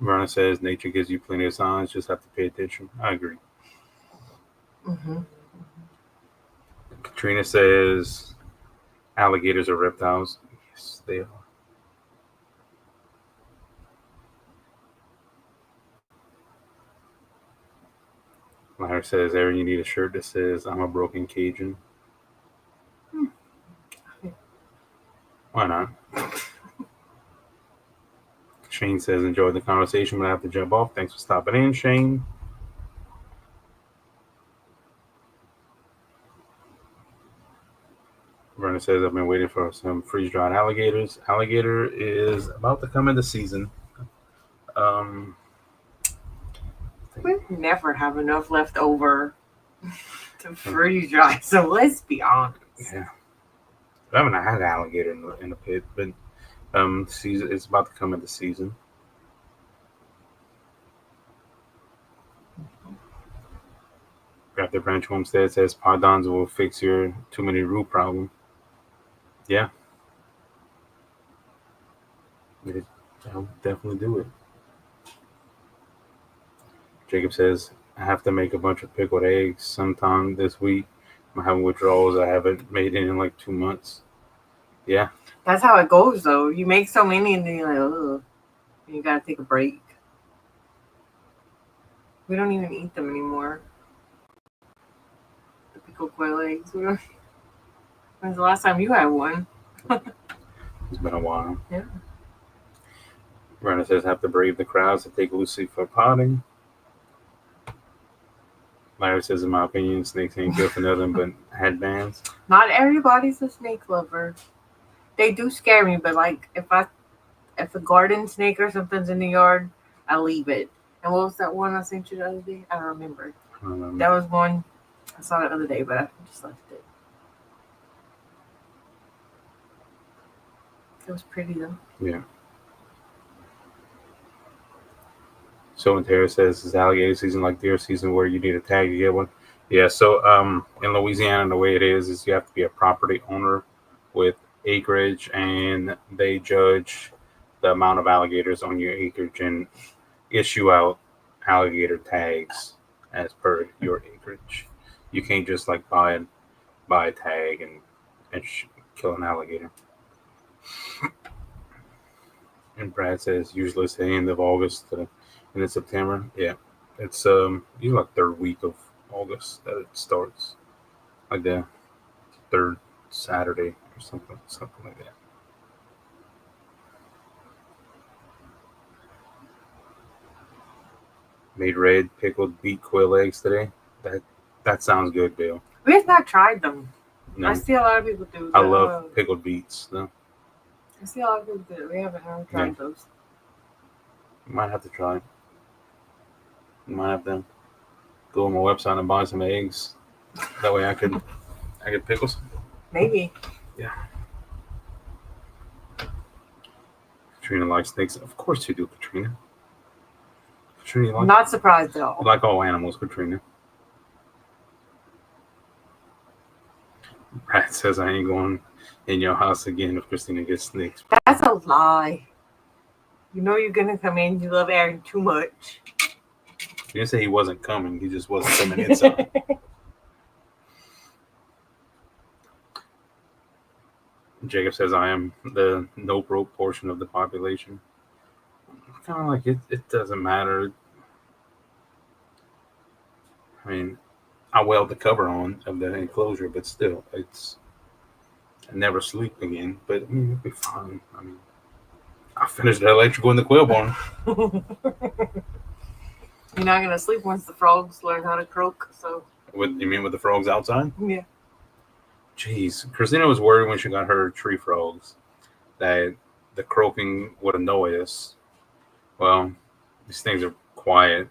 S1: Verna says nature gives you plenty of signs, just have to pay attention. I agree.
S2: Mm-hmm.
S1: Katrina says alligators are reptiles. Yes, they are. Larry says, Aaron, you need a shirt that says, I'm a broken Cajun. Why not? Shane says, enjoyed the conversation, but I have to jump off. Thanks for stopping in, Shane. Verna says, I've been waiting for some freeze-dried alligators. Alligator is about to come into season.
S2: We never have enough left over to freeze dry, so let's be honest.
S1: Yeah. I haven't had alligator in the pit, but season it's about to come into season. Raptor Branch Homestead says pythons will fix your too many root problem. Yeah. I'll definitely do it. Jacob says, I have to make a bunch of pickled eggs sometime this week. I'm having withdrawals. I haven't made it in like 2 months. Yeah.
S2: That's how it goes, though. You make so many and then you're like, ugh. And you got to take a break. We don't even eat them anymore. The pickled quail eggs. When's the last time you had one?
S1: It's been a while.
S2: Yeah.
S1: Brenda says, have to brave the crowds to take Lucy for potting. Larry says, in my opinion, snakes ain't good for nothing but headbands.
S2: Not everybody's a snake lover. They do scare me, but like if a garden snake or something's in the yard, I leave it. And what was that one I sent you the other day? I don't remember. That was one I saw the other day, but I just left it. It was pretty though.
S1: Yeah. So and Tara says it's alligator season like deer season where you need a tag to get one. Yeah, so in Louisiana the way it is you have to be a property owner with acreage and they judge the amount of alligators on your acreage and issue out alligator tags as per your acreage. You can't just like buy a tag and kill an alligator. And Brad says usually it's the end of August and it's September. Yeah, it's usually like third week of August that it starts, like the third Saturday or something like that. Made red pickled beet quail eggs today. That sounds good, Bill.
S2: We have not tried them.
S1: No.
S2: I see a lot of people do.
S1: I love pickled beets. No.
S2: I see a lot of people do it. We haven't tried those.
S1: You might have to try. You might have to go on my website and buy some eggs. That way I could pickle some.
S2: Maybe.
S1: Yeah. Katrina likes snakes. Of course you do, Katrina. Katrina,
S2: not surprised at all.
S1: You like all animals, Katrina. Brad says I ain't going in your house again if Christina gets snakes.
S2: That's a lie. You know you're gonna come in. You love Aaron too much.
S1: He didn't say he wasn't coming. He just wasn't coming inside. Jacob says I am the no-broke portion of the population. Kind of like it doesn't matter. I mean, I weld the cover on of the enclosure, but still, I never sleep again. But I mean, it'll be fine. I mean, I finished the electrical in the quail barn.
S2: You're not gonna sleep once the frogs learn how to croak. So.
S1: You mean with the frogs outside?
S2: Yeah.
S1: Jeez, Christina was worried when she got her tree frogs that the croaking would annoy us. Well, these things are quiet.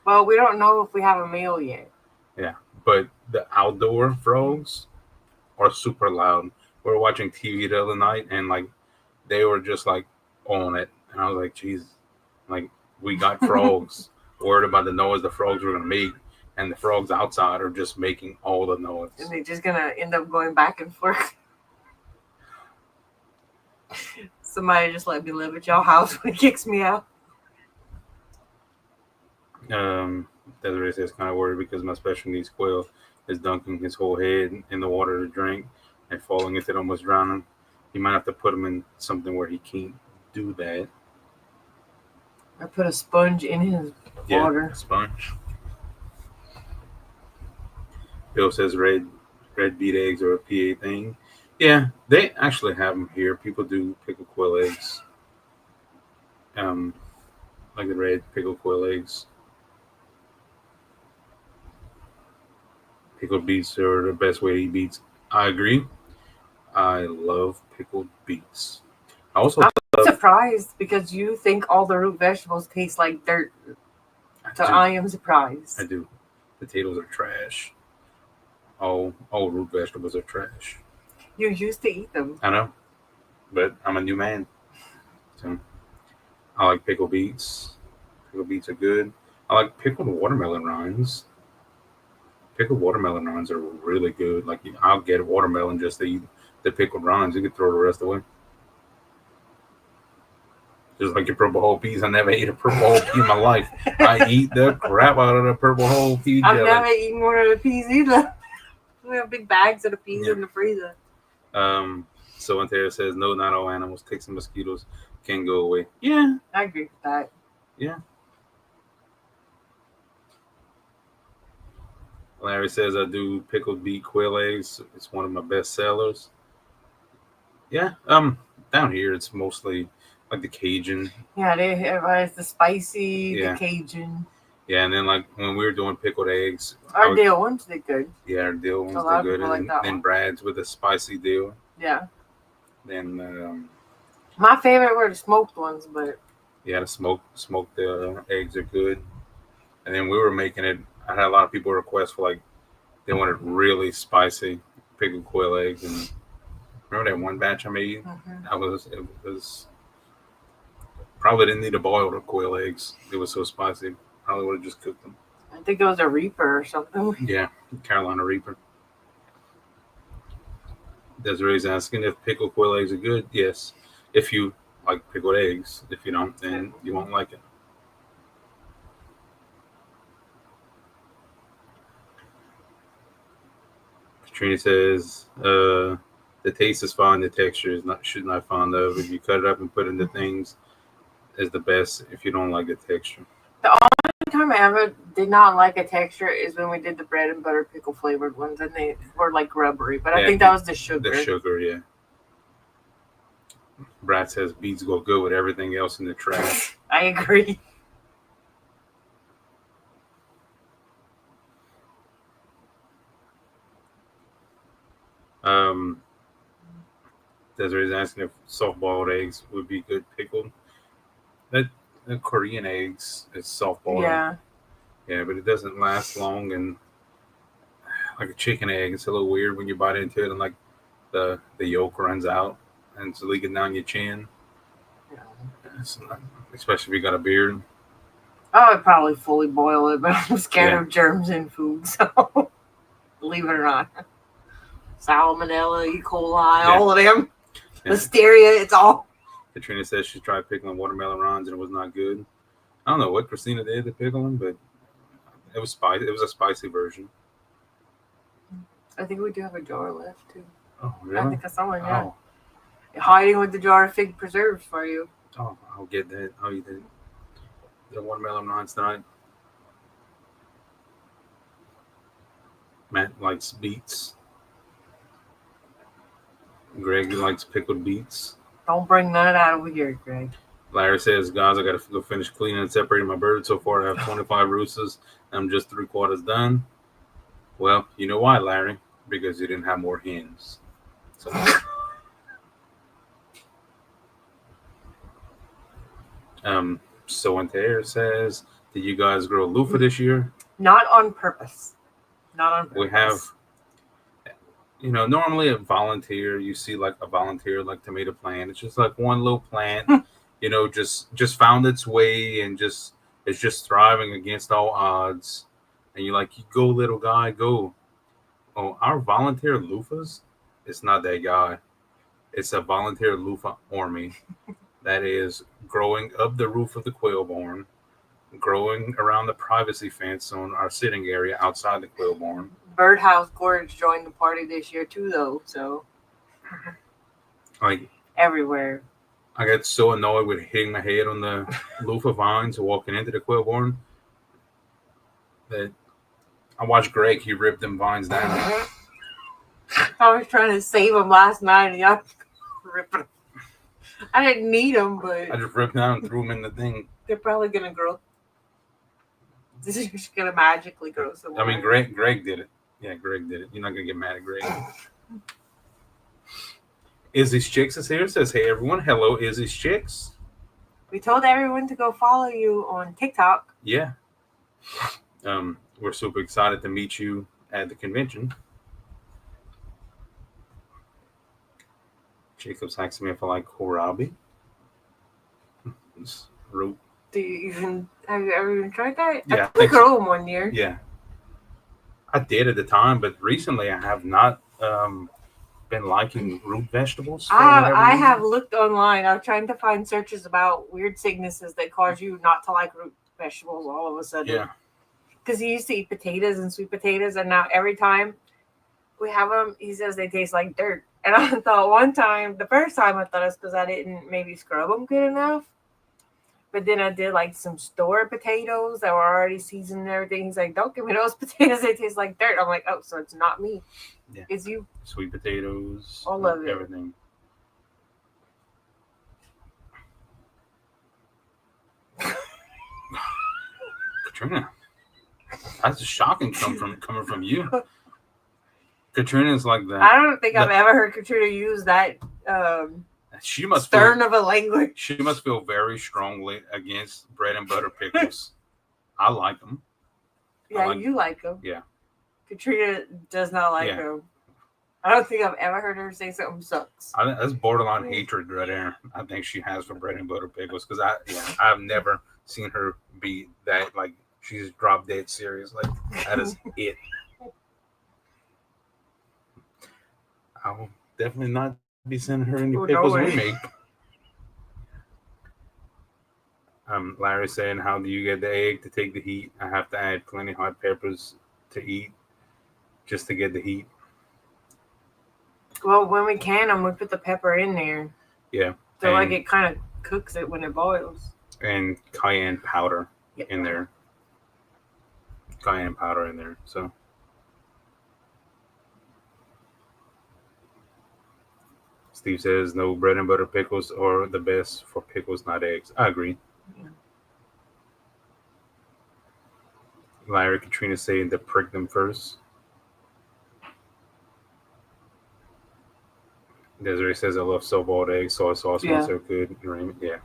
S2: Well, we don't know if we have a male yet.
S1: Yeah, but the outdoor frogs are super loud. We were watching TV the other night, and they were just on it, and I was like, "Jeez, we got frogs." Worried about the noise the frogs were gonna make, and the frogs outside are just making all the noise.
S2: And they're just gonna end up going back and forth. Somebody just let me live at your house when it kicks me out.
S1: Desiree says kind of worried because my special needs quail is dunking his whole head in the water to drink and falling into it, almost drowning. You might have to put him in something where he can't do that.
S2: I put a sponge in his water.
S1: Sponge. Bill says red beet eggs are a PA thing. Yeah, they actually have them here. People do pickle quail eggs. Like the red pickled quail eggs. Pickled beets are the best way to eat beets. I agree. I love pickled beets. I'm
S2: surprised because you think all the root vegetables taste like dirt. I am surprised.
S1: I do. Potatoes are trash. All root vegetables are trash.
S2: You used to eat them.
S1: I know, but I'm a new man. So I like pickled beets. Pickled beets are good. I like pickled watermelon rinds. Pickled watermelon rinds are really good. I'll get a watermelon just to eat the pickled rinds. You can throw the rest away. Just like your purple whole peas. I never ate a purple whole pea in my life. I eat the crap out of the purple whole pea jelly.
S2: I've never eaten one of the peas either. We have big bags of the peas in the freezer.
S1: So Ontario says, no, not all animals, ticks and mosquitoes can go away. Yeah.
S2: I agree with that.
S1: Yeah. Larry says I do pickled beet quail eggs. It's one of my best sellers. Yeah. Down here it's mostly like the Cajun.
S2: Yeah, it's the spicy, the Cajun.
S1: Yeah, and then when we were doing pickled eggs,
S2: our dill ones did good.
S1: Yeah, our dill ones did good, and then Brad's with a spicy dill.
S2: Yeah.
S1: Then
S2: my favorite were the smoked ones, but
S1: yeah, the smoked eggs are good. And then we were making it. I had a lot of people request for they wanted really spicy pickled quail eggs, and Remember that one batch I made?
S2: Mm-hmm.
S1: It was probably didn't need to boil the quail eggs. It was so spicy. Probably would have just cooked them.
S2: I think it was a Reaper or something.
S1: Yeah, Carolina Reaper. Desiree's asking if pickled quail eggs are good. Yes, if you like pickled eggs. If you don't, then you won't like it. Katrina says, the taste is fine, the texture is not should not fond of. If you cut it up and put it into things, is the best if you don't like the texture.
S2: The only time I ever did not like a texture is when we did the bread and butter pickle flavored ones, and they were like rubbery. But I think that was the sugar.
S1: The sugar, yeah. Brad says beets go good with everything else in the trash.
S2: I agree.
S1: Desiree's asking if soft boiled eggs would be good pickled. The Korean eggs is soft boiled.
S2: Yeah.
S1: Yeah, but it doesn't last long, and like a chicken egg, it's a little weird when you bite into it and like the yolk runs out and it's leaking down your chin.
S2: Yeah.
S1: Not, especially if you got a beard.
S2: I would probably fully boil it, but I'm scared of germs in food, so believe it or not. Salmonella, E. coli, all of them. Yeah. Listeria, it's all.
S1: Katrina says she tried pickling watermelon rinds and it was not good. I don't know what Christina did to pickle them, but it was spicy. It was a spicy version.
S2: I think we do have a jar left too.
S1: Oh, really?
S2: I think I saw one. Yeah. Oh. Hiding with the jar of fig preserves for you.
S1: Oh, I'll get that. I'll eat that. The watermelon rinds tonight. Matt likes beets. Greg likes pickled beets.
S2: Don't bring none of that over here, Greg.
S1: Larry says, guys, I got to go finish cleaning and separating my birds. So far, I have 25 roosters. I'm just 3/4 done. Well, you know why, Larry? Because you didn't have more hens. So, So and Taylor says, did you guys grow loofah this year?
S2: Not on purpose. Not on purpose.
S1: We have, normally a volunteer, you see like a volunteer like tomato plant. It's just like one little plant, just found its way and it's just thriving against all odds. And you're like, you go little guy, go. Oh, our volunteer loofahs, it's not that guy. It's a volunteer loofah army that is growing up the roof of the quail barn, growing around the privacy fence on our sitting area outside the quail barn.
S2: Birdhouse Gorge joined the party this year too, though. So,
S1: like
S2: everywhere.
S1: I got so annoyed with hitting my head on the loofah vines walking into the quail barn that I watched Greg. He ripped them vines down.
S2: I was trying to save them last night, and y'all ripped them. I didn't need them, but
S1: I just ripped them down and threw them in the thing.
S2: They're probably gonna grow. This is just gonna magically grow somewhere.
S1: I mean, Greg did it. Yeah, Greg did it. You're not gonna get mad at Greg. Izzy's Chicks is here. Says, hey everyone, hello, Izzy's Chicks.
S2: We told everyone to go follow you on TikTok.
S1: Yeah. We're super excited to meet you at the convention. Jacob's asking me if I like kohlrabi.
S2: Do you have you ever even tried that?
S1: Yeah,
S2: I grew them one year.
S1: Yeah, I did at the time, but recently I have not been liking root vegetables.
S2: I have looked online. I'm trying to find searches about weird sicknesses that cause you not to like root vegetables all of a sudden.
S1: Yeah.
S2: Because he used to eat potatoes and sweet potatoes, and now every time we have them, he says they taste like dirt. And I thought the first time I thought it's because I didn't maybe scrub them good enough. But then I did like some store potatoes that were already seasoned and everything. He's like, don't give me those potatoes. They taste like dirt. I'm like, oh, so it's not me.
S1: Yeah.
S2: It's you.
S1: Sweet potatoes.
S2: All of it.
S1: Everything. Katrina. That's shocking coming from you. Katrina's like that.
S2: I don't think I've ever heard Katrina use that
S1: she must
S2: stern of a language.
S1: She must feel very strongly against bread and butter pickles. I like them.
S2: Yeah, you like them.
S1: Yeah.
S2: Katrina does not like them. I don't think I've ever heard her say something sucks.
S1: That's borderline hatred right there. I think she has for bread and butter pickles because I've never seen her be that like she's drop dead serious. Like that is it. I will definitely not be sending her any pickles we make. Larry saying, "How do you get the egg to take the heat? I have to add plenty hot peppers to eat just to get the heat."
S2: Well, when we can them, we put the pepper in there.
S1: Yeah.
S2: So like it kind of cooks it when it boils.
S1: And cayenne powder in there. Cayenne powder in there. So. Steve says no bread and butter pickles are the best for pickles, not eggs. I agree. Yeah. Larry Katrina saying to prick them first. Desiree says I love soft-boiled eggs, soy sauce ones are good. Yeah.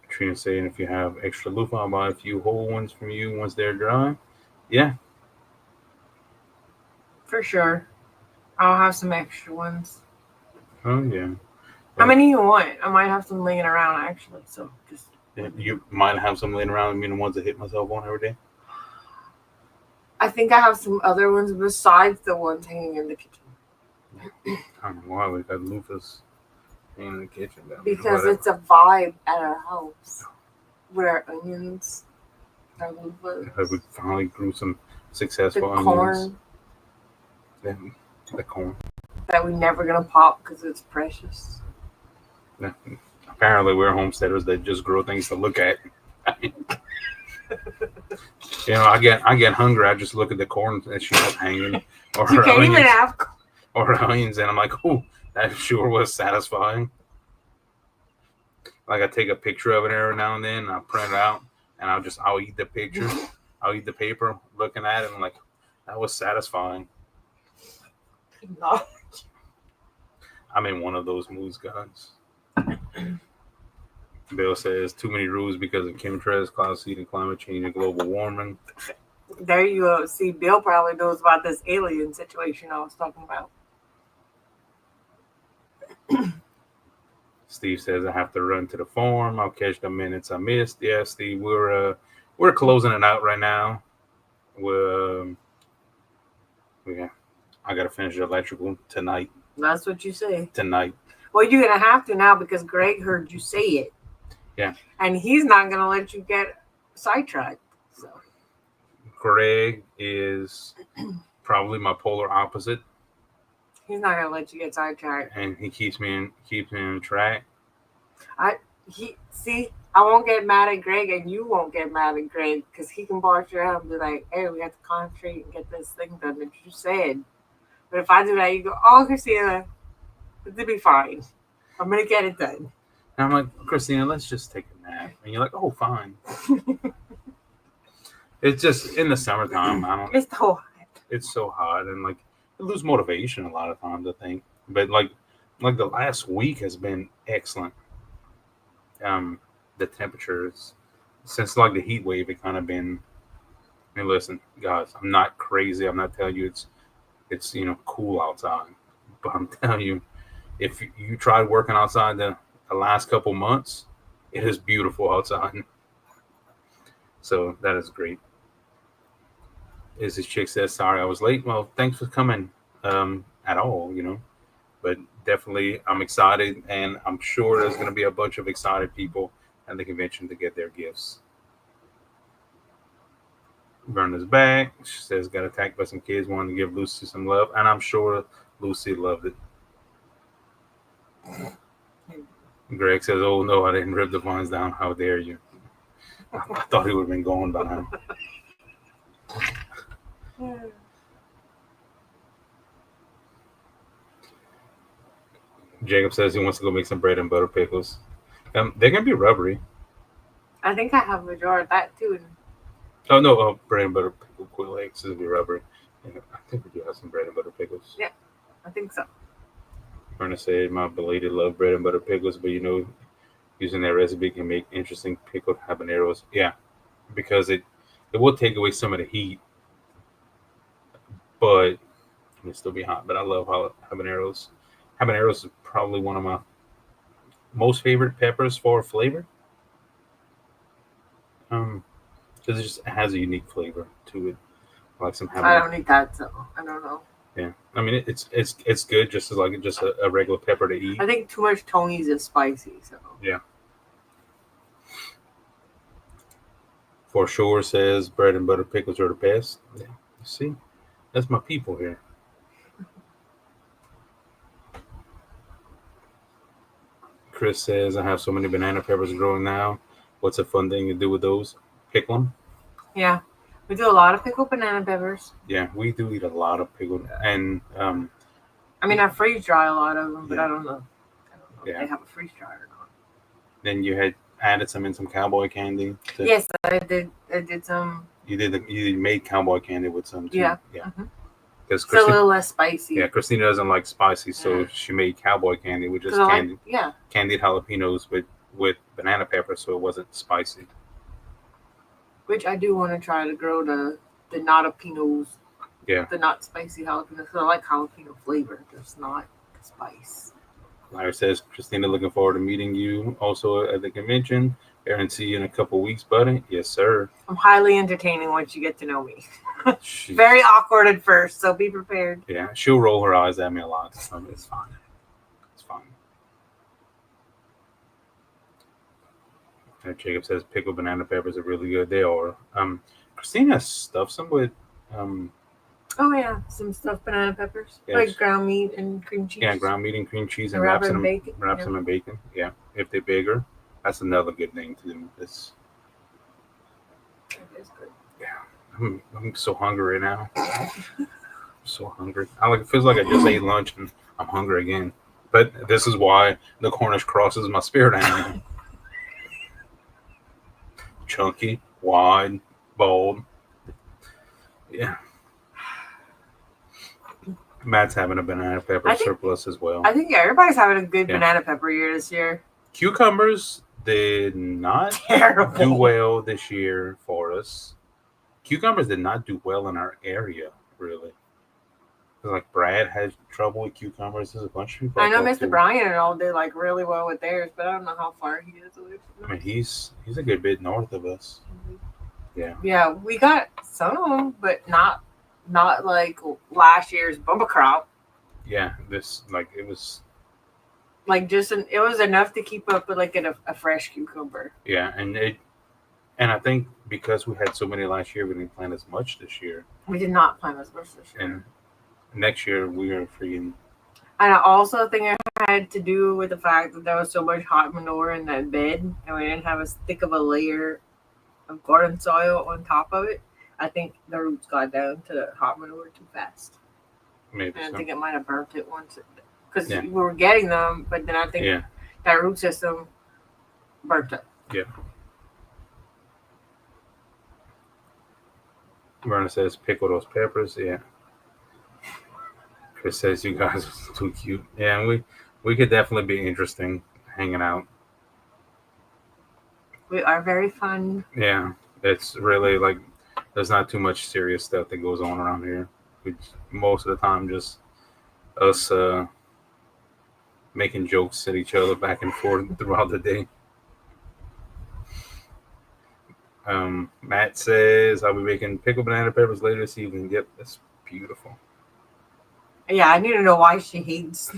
S1: Katrina saying if you have extra loofah, I'll buy a few whole ones from you once they're dry. Yeah.
S2: For sure. I'll have some extra ones.
S1: Oh, yeah.
S2: How many you want? I might have some laying around, actually. So just.
S1: You might have some laying around. I mean, the ones that hit myself on every day.
S2: I think I have some other ones besides the ones hanging in the kitchen.
S1: I don't know why we got loofahs in the kitchen.
S2: Because it's a vibe at our house. With our onions. Our loofahs.
S1: We finally grew some successful onions. The corn.
S2: That we're never going to pop because it's precious.
S1: Yeah. Apparently, we're homesteaders that just grow things to look at. You know, I get hungry. I just look at the corn that she has hanging, or
S2: you can't even have,
S1: or her onions, and I'm like, oh, that sure was satisfying. Like I take a picture of it every now and then, and I print it out, and I'll eat the picture, I'll eat the paper, looking at it, and I'm like, that was satisfying.
S2: No.
S1: I'm in one of those moods, guys. Bill says too many rules because of chemtrails, cloud seeding, climate change, and global warming.
S2: There you go. See, Bill probably knows about this alien situation I was talking about.
S1: Steve says I have to run to the farm. I'll catch the minutes I missed. Yeah, Steve, we're closing it out right now. I gotta finish the electrical tonight.
S2: That's what you say.
S1: Tonight.
S2: Well, you're gonna have to now because Greg heard you say it.
S1: Yeah.
S2: And he's not gonna let you get sidetracked. So.
S1: Greg is probably my polar opposite.
S2: He's not gonna let you get sidetracked.
S1: And he keeps me in track.
S2: I won't get mad at Greg, and you won't get mad at Greg because he can boss you out and be like, "Hey, we have to concentrate and get this thing done that you said." But if I do that, you go, "Oh, Christina, it'll be fine. I'm gonna get it done."
S1: And I'm like, Christina, let's just take a nap. And you're like, "Oh, fine." It's just in the summertime.
S2: It's so hot.
S1: It's so hot, and like you lose motivation a lot of times, I think. But like the last week has been excellent. The temperatures since like the heat wave, it kind of been. I mean, listen, guys, I'm not crazy. I'm not telling you it's cool outside, but I'm telling you, if you tried working outside the last couple months, it is beautiful outside. So that is great. This chick says, "Sorry, I was late." Well, thanks for coming at all, but definitely I'm excited, and I'm sure there's going to be a bunch of excited people at the convention to get their gifts. Verna's back. She says, got attacked by some kids wanting to give Lucy some love, and I'm sure Lucy loved it. Greg says, "Oh no, I didn't rip the vines down. How dare you?" I thought he would have been gone by now. Jacob says he wants to go make some bread and butter pickles. They're gonna be rubbery.
S2: I think I have a jar of that too.
S1: Oh no, bread and butter pickle Quail eggs is gonna be rubbery. Yeah, I think we do have some bread and butter pickles.
S2: Yeah, I think so.
S1: Verna said, "My belated love bread and butter pickles, but using that recipe can make interesting pickled habaneros." Yeah, because it will take away some of the heat, but it'll still be hot. But I love habaneros. Habaneros is probably one of my most favorite peppers for flavor. Because it just has a unique flavor to it. I like some
S2: I
S1: habanero.
S2: don't eat that, so I don't know.
S1: Yeah, I mean it's good just as like just a regular pepper to eat.
S2: I think too much Tony's is spicy, so
S1: Yeah. For sure says bread and butter pickles are the best. Yeah, you see, that's my people here. Chris says I have so many banana peppers growing now. What's a fun thing to do with those? Pickle them.
S2: yeah. We do a lot of pickled banana peppers.
S1: Yeah, we do eat a lot of pickled, and
S2: I mean, I freeze dry a lot of them, but
S1: Yeah.
S2: I don't know if
S1: Yeah.
S2: they have a freeze dryer or not.
S1: then you had added some cowboy candy.
S2: Yes, I did. I did some.
S1: You made cowboy candy with some too.
S2: Yeah.
S1: Yeah.
S2: Mhm.
S1: Because
S2: It's a little less spicy.
S1: Yeah, Christina doesn't like spicy, so
S2: Yeah.
S1: she made cowboy candy, which is
S2: 'Cause I
S1: candied
S2: like,
S1: candied jalapenos with banana pepper, so it wasn't spicy.
S2: which I do want to try to grow the jalapenos.
S1: Yeah.
S2: The not spicy jalapenos. So I like jalapeno flavor, just not spice.
S1: Larry says, Christina, looking forward to meeting you also at the convention. Aaron, see you in a couple weeks, buddy. Yes, sir.
S2: I'm highly entertaining once you get to know me.
S1: She-
S2: Very awkward at first, so be prepared.
S1: Yeah, she'll roll her eyes at me a lot. So it's fine. It's fine. Jacob says pickled banana peppers are really good. They are. Christina stuffs them with
S2: Oh yeah, some stuffed banana peppers,
S1: Yes.
S2: like ground meat and cream cheese.
S1: ground meat and cream cheese and
S2: And
S1: wraps
S2: wrap
S1: them
S2: it in bacon,
S1: wraps
S2: yeah.
S1: them in bacon. Yeah, if they're bigger, that's another good thing to do. It's
S2: That is good.
S1: I'm so hungry now. So hungry. It feels like I just ate lunch and I'm hungry again. But this is why the Cornish cross is my spirit animal. Chunky, wide, bold. Yeah. Matt's having a banana pepper surplus as well.
S2: I think everybody's having a good
S1: Yeah.
S2: banana pepper year this year.
S1: Cucumbers did not
S2: Terrible.
S1: do well this year for us. Cucumbers did not do well in our area, really. Like Brad has trouble with cucumbers. There's a bunch of people.
S2: I know Mr. Bryan and all did like really well with theirs, but I don't know how far he is away from
S1: I mean, he's a good bit north of us. Yeah.
S2: Yeah, we got some of them, but not like last year's bumper crop.
S1: Yeah, it was.
S2: Like it was enough to keep up with like a fresh cucumber.
S1: Yeah, and I think because we had so many last year, we didn't plant as much this year.
S2: We did not plant as much this year.
S1: And next year we are freaking.
S2: And I also think it had to do with the fact that there was so much hot manure in that bed, and we didn't have as thick of a layer of garden soil on top of it. I think the roots got down to the hot manure too fast.
S1: Maybe
S2: And
S1: so.
S2: I think it might have burnt it once. Because
S1: Yeah.
S2: we were getting them, but then I think that root system burnt it.
S1: Yeah. Verna says, pickle those peppers. Yeah. Chris says, you guys are too cute. Yeah, we could definitely be interesting hanging out.
S2: We are very fun.
S1: Yeah. It's really like, there's not too much serious stuff that goes on around here. Most of the time, just us making jokes at each other back and forth throughout the day. Matt says, I'll be making pickled banana peppers later this evening. Yep, that's beautiful.
S2: Yeah, I need to know why she hates.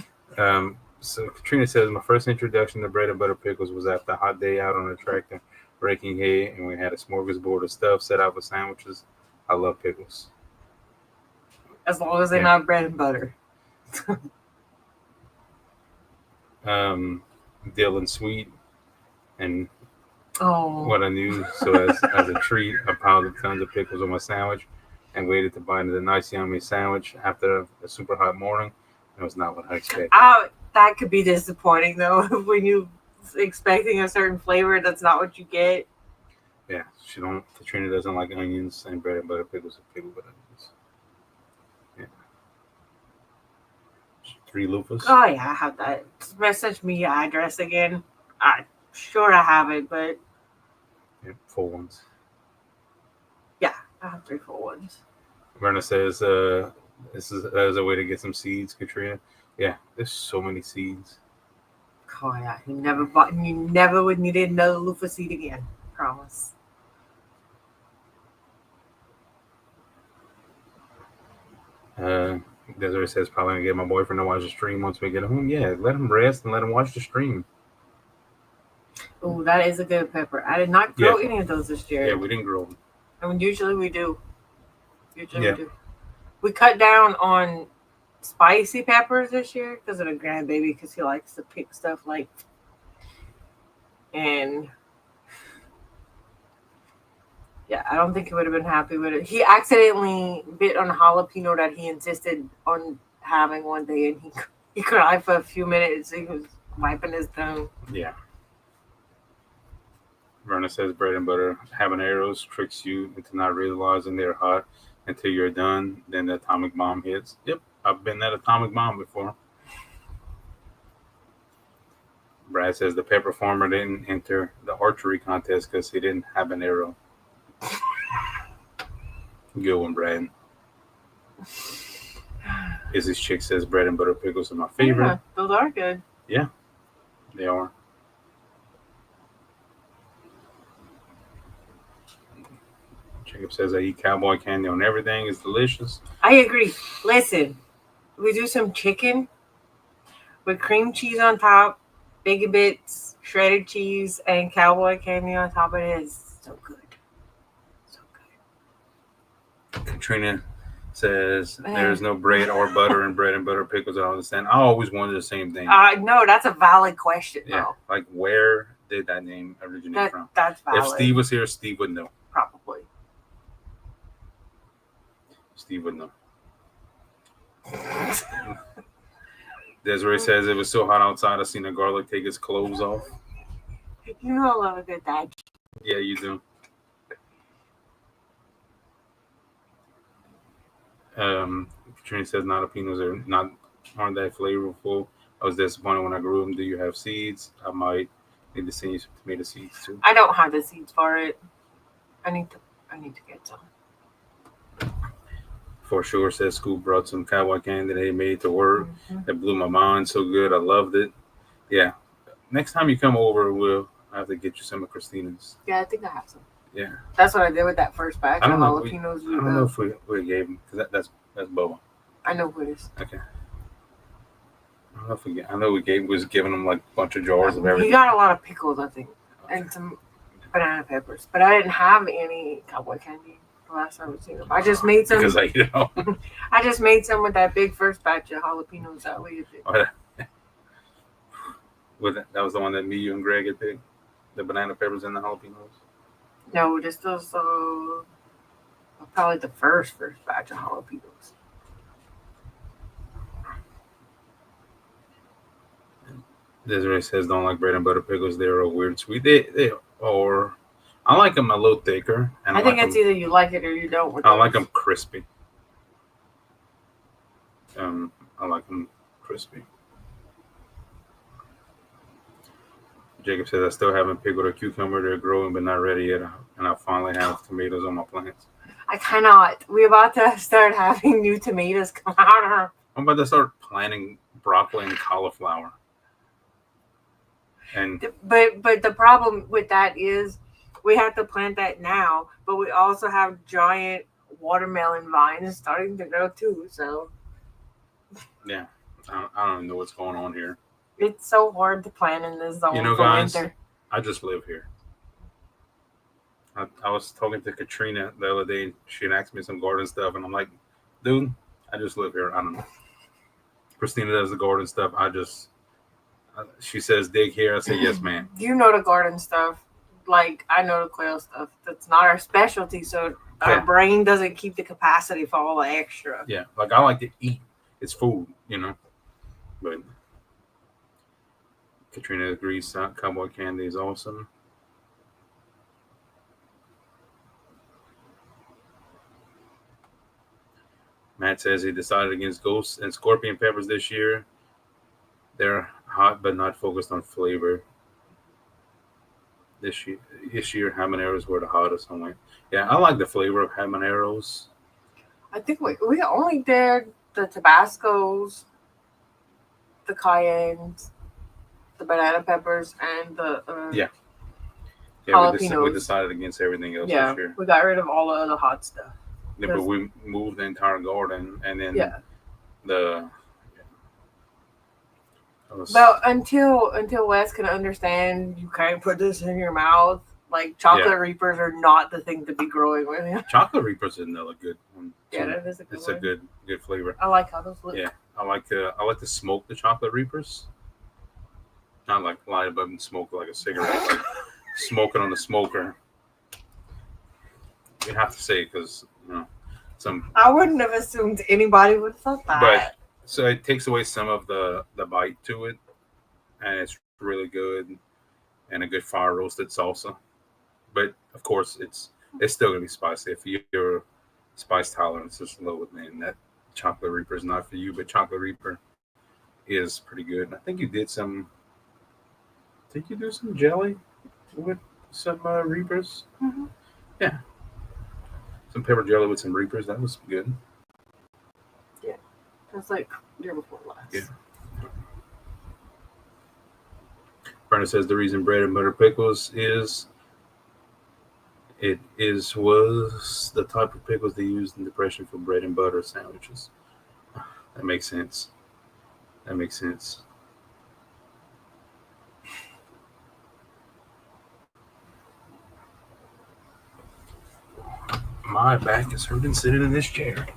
S1: So Katrina says, my first introduction to bread and butter pickles was after a hot day out on a tractor breaking hay, and we had a smorgasbord of stuff set out for sandwiches. I love pickles.
S2: As long as they're not bread and butter.
S1: Dylan Sweet and
S2: Oh.
S1: what I knew. So as a treat, I piled up tons of pickles on my sandwich and waited to bite into the nice yummy sandwich after a super hot morning. It was not what I expected.
S2: That could be disappointing though when you expecting a certain flavor that's not what you get.
S1: Yeah, Katrina doesn't like onions and bread and butter pickles and pickled with onions. Yeah. 3 loofahs.
S2: Oh yeah, I have that. Message me your address again. I'm sure I have it, but
S1: Yeah, 4 ones.
S2: yeah, I have 3 full ones.
S1: Verna says, That is a way to get some seeds, Katrina. Yeah, there's so many seeds.
S2: Oh yeah, you never would need another loofah seed again. Promise.
S1: Desiree says probably gonna get my boyfriend to watch the stream once we get home. Yeah, let him rest and let him watch the stream.
S2: Oh, that is a good pepper. I did not grow any of those this year.
S1: Yeah, we didn't grow them.
S2: I mean, usually we do. We do. We cut down on spicy peppers this year because of the grandbaby, because he likes to pick stuff like, and yeah, I don't think he would have been happy with it. He accidentally bit on a jalapeno that he insisted on having one day, and he cried for a few minutes. He was wiping his tongue.
S1: Yeah. Verna says bread and butter habaneros tricks you into not realizing they're hot until you're done. Then the atomic bomb hits. Yep, I've been that atomic bomb before. Brad says the pepper farmer didn't enter the archery contest because he didn't have an arrow. Good one, Brad. Izzy's chick says bread and butter pickles are my favorite.
S2: Yeah, those are good.
S1: Yeah, they are. Jacob says I eat cowboy candy on everything. It's delicious.
S2: I agree. Listen, we do some chicken with cream cheese on top, bacon bits, shredded cheese, and cowboy candy on top. It is so good. So good.
S1: Katrina says there's no bread or butter in bread and butter pickles. I don't understand. I always wanted the same thing.
S2: No, that's a valid question, though.
S1: Yeah, like where did that name originate from?
S2: That's valid.
S1: If Steve was here, Steve would know.
S2: Probably.
S1: Steve would know. Desiree says it was so hot outside, I seen a garlic take his clothes off.
S2: You know I love a good dad.
S1: Yeah, you do. Katrina says jalapenos aren't that flavorful. I was disappointed when I grew them. Do you have seeds? I might need to send you some tomato seeds too.
S2: I don't have the seeds for it. I need to get some.
S1: For sure says Scoop brought some cowboy candy they made to work. That blew my mind so good. I loved it. Yeah. Next time you come over, I have to get you some of Christina's.
S2: Yeah, I think I have some.
S1: Yeah.
S2: That's what I did with that first batch of jalapenos.
S1: I don't know if we gave them, because that's Boba.
S2: I know who it is.
S1: Okay. I don't know if we was giving them like a bunch of jars of everything.
S2: He got a lot of pickles, I think, and some banana peppers. But I didn't have any cowboy candy the last time I seen them. I just made some.
S1: Because
S2: I just made some with that big first batch of jalapenos that we did.
S1: That was the one that me, you, and Greg had picked? The banana peppers and the jalapenos?
S2: No, this was probably the first batch of jalapenos.
S1: Desiree says don't like bread and butter pickles. They're a weird sweet. They are. I like them a little thicker. And
S2: I think it's either you like it or you don't.
S1: I like them crispy. I like them crispy. Jacob says I still haven't pickled a cucumber. They're growing but not ready yet, and I finally have tomatoes on my plants.
S2: I cannot. We're about to start having new tomatoes come out.
S1: I'm about to start planting broccoli and cauliflower.
S2: But the problem with that is we have to plant that now, but we also have giant watermelon vines starting to grow too. So
S1: yeah, I don't even know what's going on here.
S2: It's so hard to plant in this zone for
S1: guys,
S2: winter.
S1: I just live here. I was talking to Katrina the other day. She had asked me some garden stuff, and I'm like, dude, I just live here. I don't know. Christina does the garden stuff. She says dig here. I say yes, ma'am.
S2: You know the garden stuff. Like I know the quail stuff. That's not our specialty, so our brain doesn't keep the capacity for all the extra.
S1: Yeah, like I like to eat. It's food, But Katrina agrees. Cowboy candy is awesome. Matt says he decided against ghost and scorpion peppers this year. They're hot but not focused on flavor. This year habaneros were the hottest. I'm like, yeah, I like the flavor of habaneros.
S2: I think we only did the Tabascos, the cayennes, the banana peppers, and the jalapenos.
S1: We decided against everything else this year.
S2: We got rid of all of the hot stuff.
S1: Yeah, but we moved the entire garden, and then
S2: Well, until Wes can understand, you can't put this in your mouth. Like chocolate reapers are not the thing to be growing with.
S1: Chocolate reapers is another good one.
S2: Yeah, that is a good.
S1: It's a good flavor.
S2: I like how those look.
S1: Yeah, I like to smoke the chocolate reapers. Not like light up and smoke like a cigarette. Like smoke it on the smoker. You have to say because
S2: I wouldn't have assumed anybody would have thought that.
S1: But so it takes away some of the bite to it, and it's really good, and a good fire roasted salsa. But of course, it's still gonna be spicy. If your spice tolerance is low, then that chocolate reaper is not for you. But chocolate reaper is pretty good. I think you did some. Did you do some jelly with some reapers?
S2: Mm-hmm.
S1: Yeah, some pepper jelly with some reapers. That was good.
S2: Yeah, that's like year before last.
S1: Yeah. Brenda says the reason bread and butter pickles was the type of pickles they used in Depression for bread and butter sandwiches. That makes sense. My back is hurting sitting in this chair.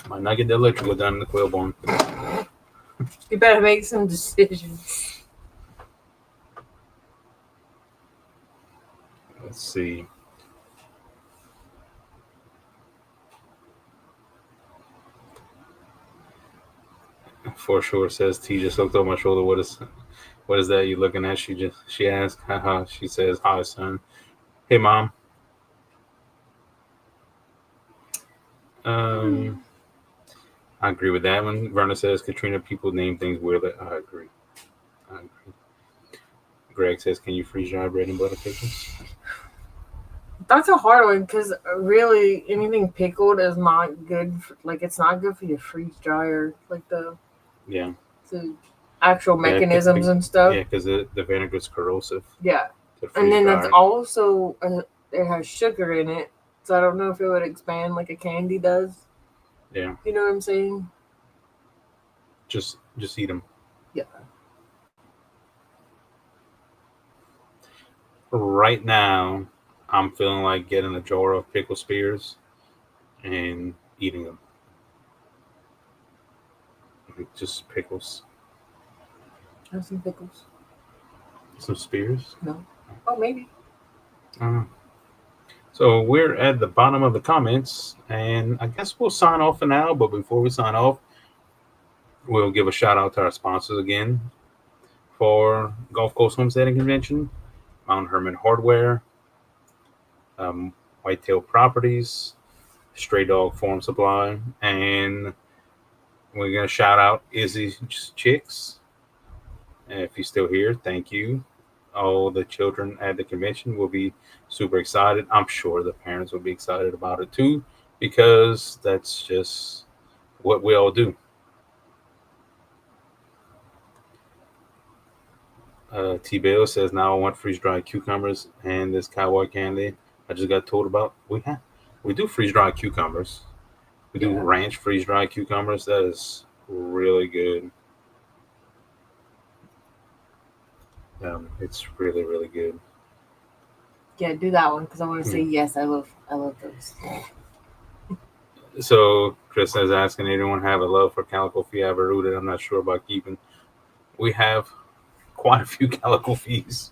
S1: Might not get the electrical done in the Quail barn.
S2: You better make some decisions.
S1: Let's see. For sure says T just looked over my shoulder. What is that you looking at? She asked. Haha. She says, "Hi, son." Hey, mom. I agree with that one. Verna says, Katrina, people name things weirdly. I agree. Greg says, can you freeze dry bread and butter pickles?
S2: That's a hard one because really anything pickled is not good. It's not good for your freeze dryer. Like the actual mechanisms and stuff.
S1: Yeah, because the vinegar is corrosive.
S2: Yeah. And then that's also, it has sugar in it. So I don't know if it would expand like a candy does.
S1: Yeah.
S2: You know what I'm saying?
S1: Just eat them.
S2: Yeah.
S1: Right now, I'm feeling like getting a jar of pickle spears and eating them. Just pickles.
S2: Have some pickles.
S1: Some spears?
S2: No. Oh, maybe.
S1: So we're at the bottom of the comments, and I guess we'll sign off for now. But before we sign off, we'll give a shout out to our sponsors again for Gulfcoast Homesteading Convention, Mount Herman Hardware, Whitetail Properties, Stray Dog Farm Supply, and we're going to shout out Izzy's Chicks. And if you're still here, thank you. All the children at the convention will be super excited. I'm sure the parents will be excited about it too, because that's just what we all do. T-Bail says, now I want freeze-dried cucumbers and this cowboy candy I just got told about. We do freeze-dried cucumbers. We do ranch freeze-dried cucumbers. That is really good. It's really, really good.
S2: Yeah, do that one because I want to say yes. I love those.
S1: So Chris is asking, anyone have a love for calico fiaber rooted? I'm not sure about keeping. We have quite a few calico fees.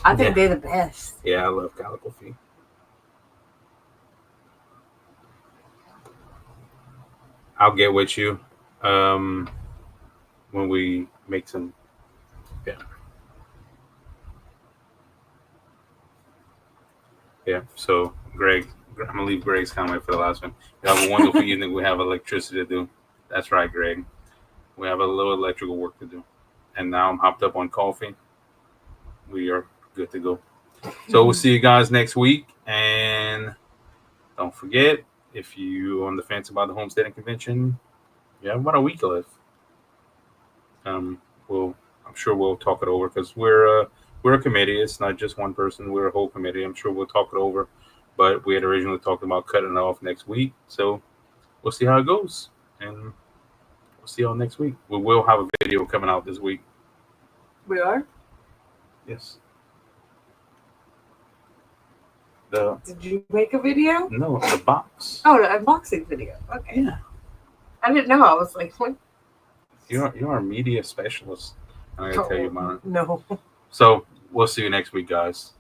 S2: I think they're the best.
S1: Yeah, I love calico fee. I'll get with you when we make some. Yeah. So Greg, I'm gonna leave Greg's comment for the last one. You have a wonderful evening. We have electricity to do. That's right, Greg. We have a little electrical work to do. And now I'm hopped up on coffee. We are good to go. So we'll see you guys next week. And don't forget. forget, if you on the fence about the homesteading convention, you have about a week left. I'm sure we'll talk it over because we're a committee. It's not just one person. We're a whole committee. I'm sure we'll talk it over. But we had originally talked about cutting it off next week, so we'll see how it goes, and we'll see y'all next week. We will have a video coming out this week.
S2: We are?
S1: Yes.
S2: Did you make a video?
S1: No, the box.
S2: Oh, the unboxing video. Okay.
S1: Yeah.
S2: I didn't know. I was like, what?
S1: You're a media specialist. I'm gonna tell you about it.
S2: No.
S1: So we'll see you next week, guys.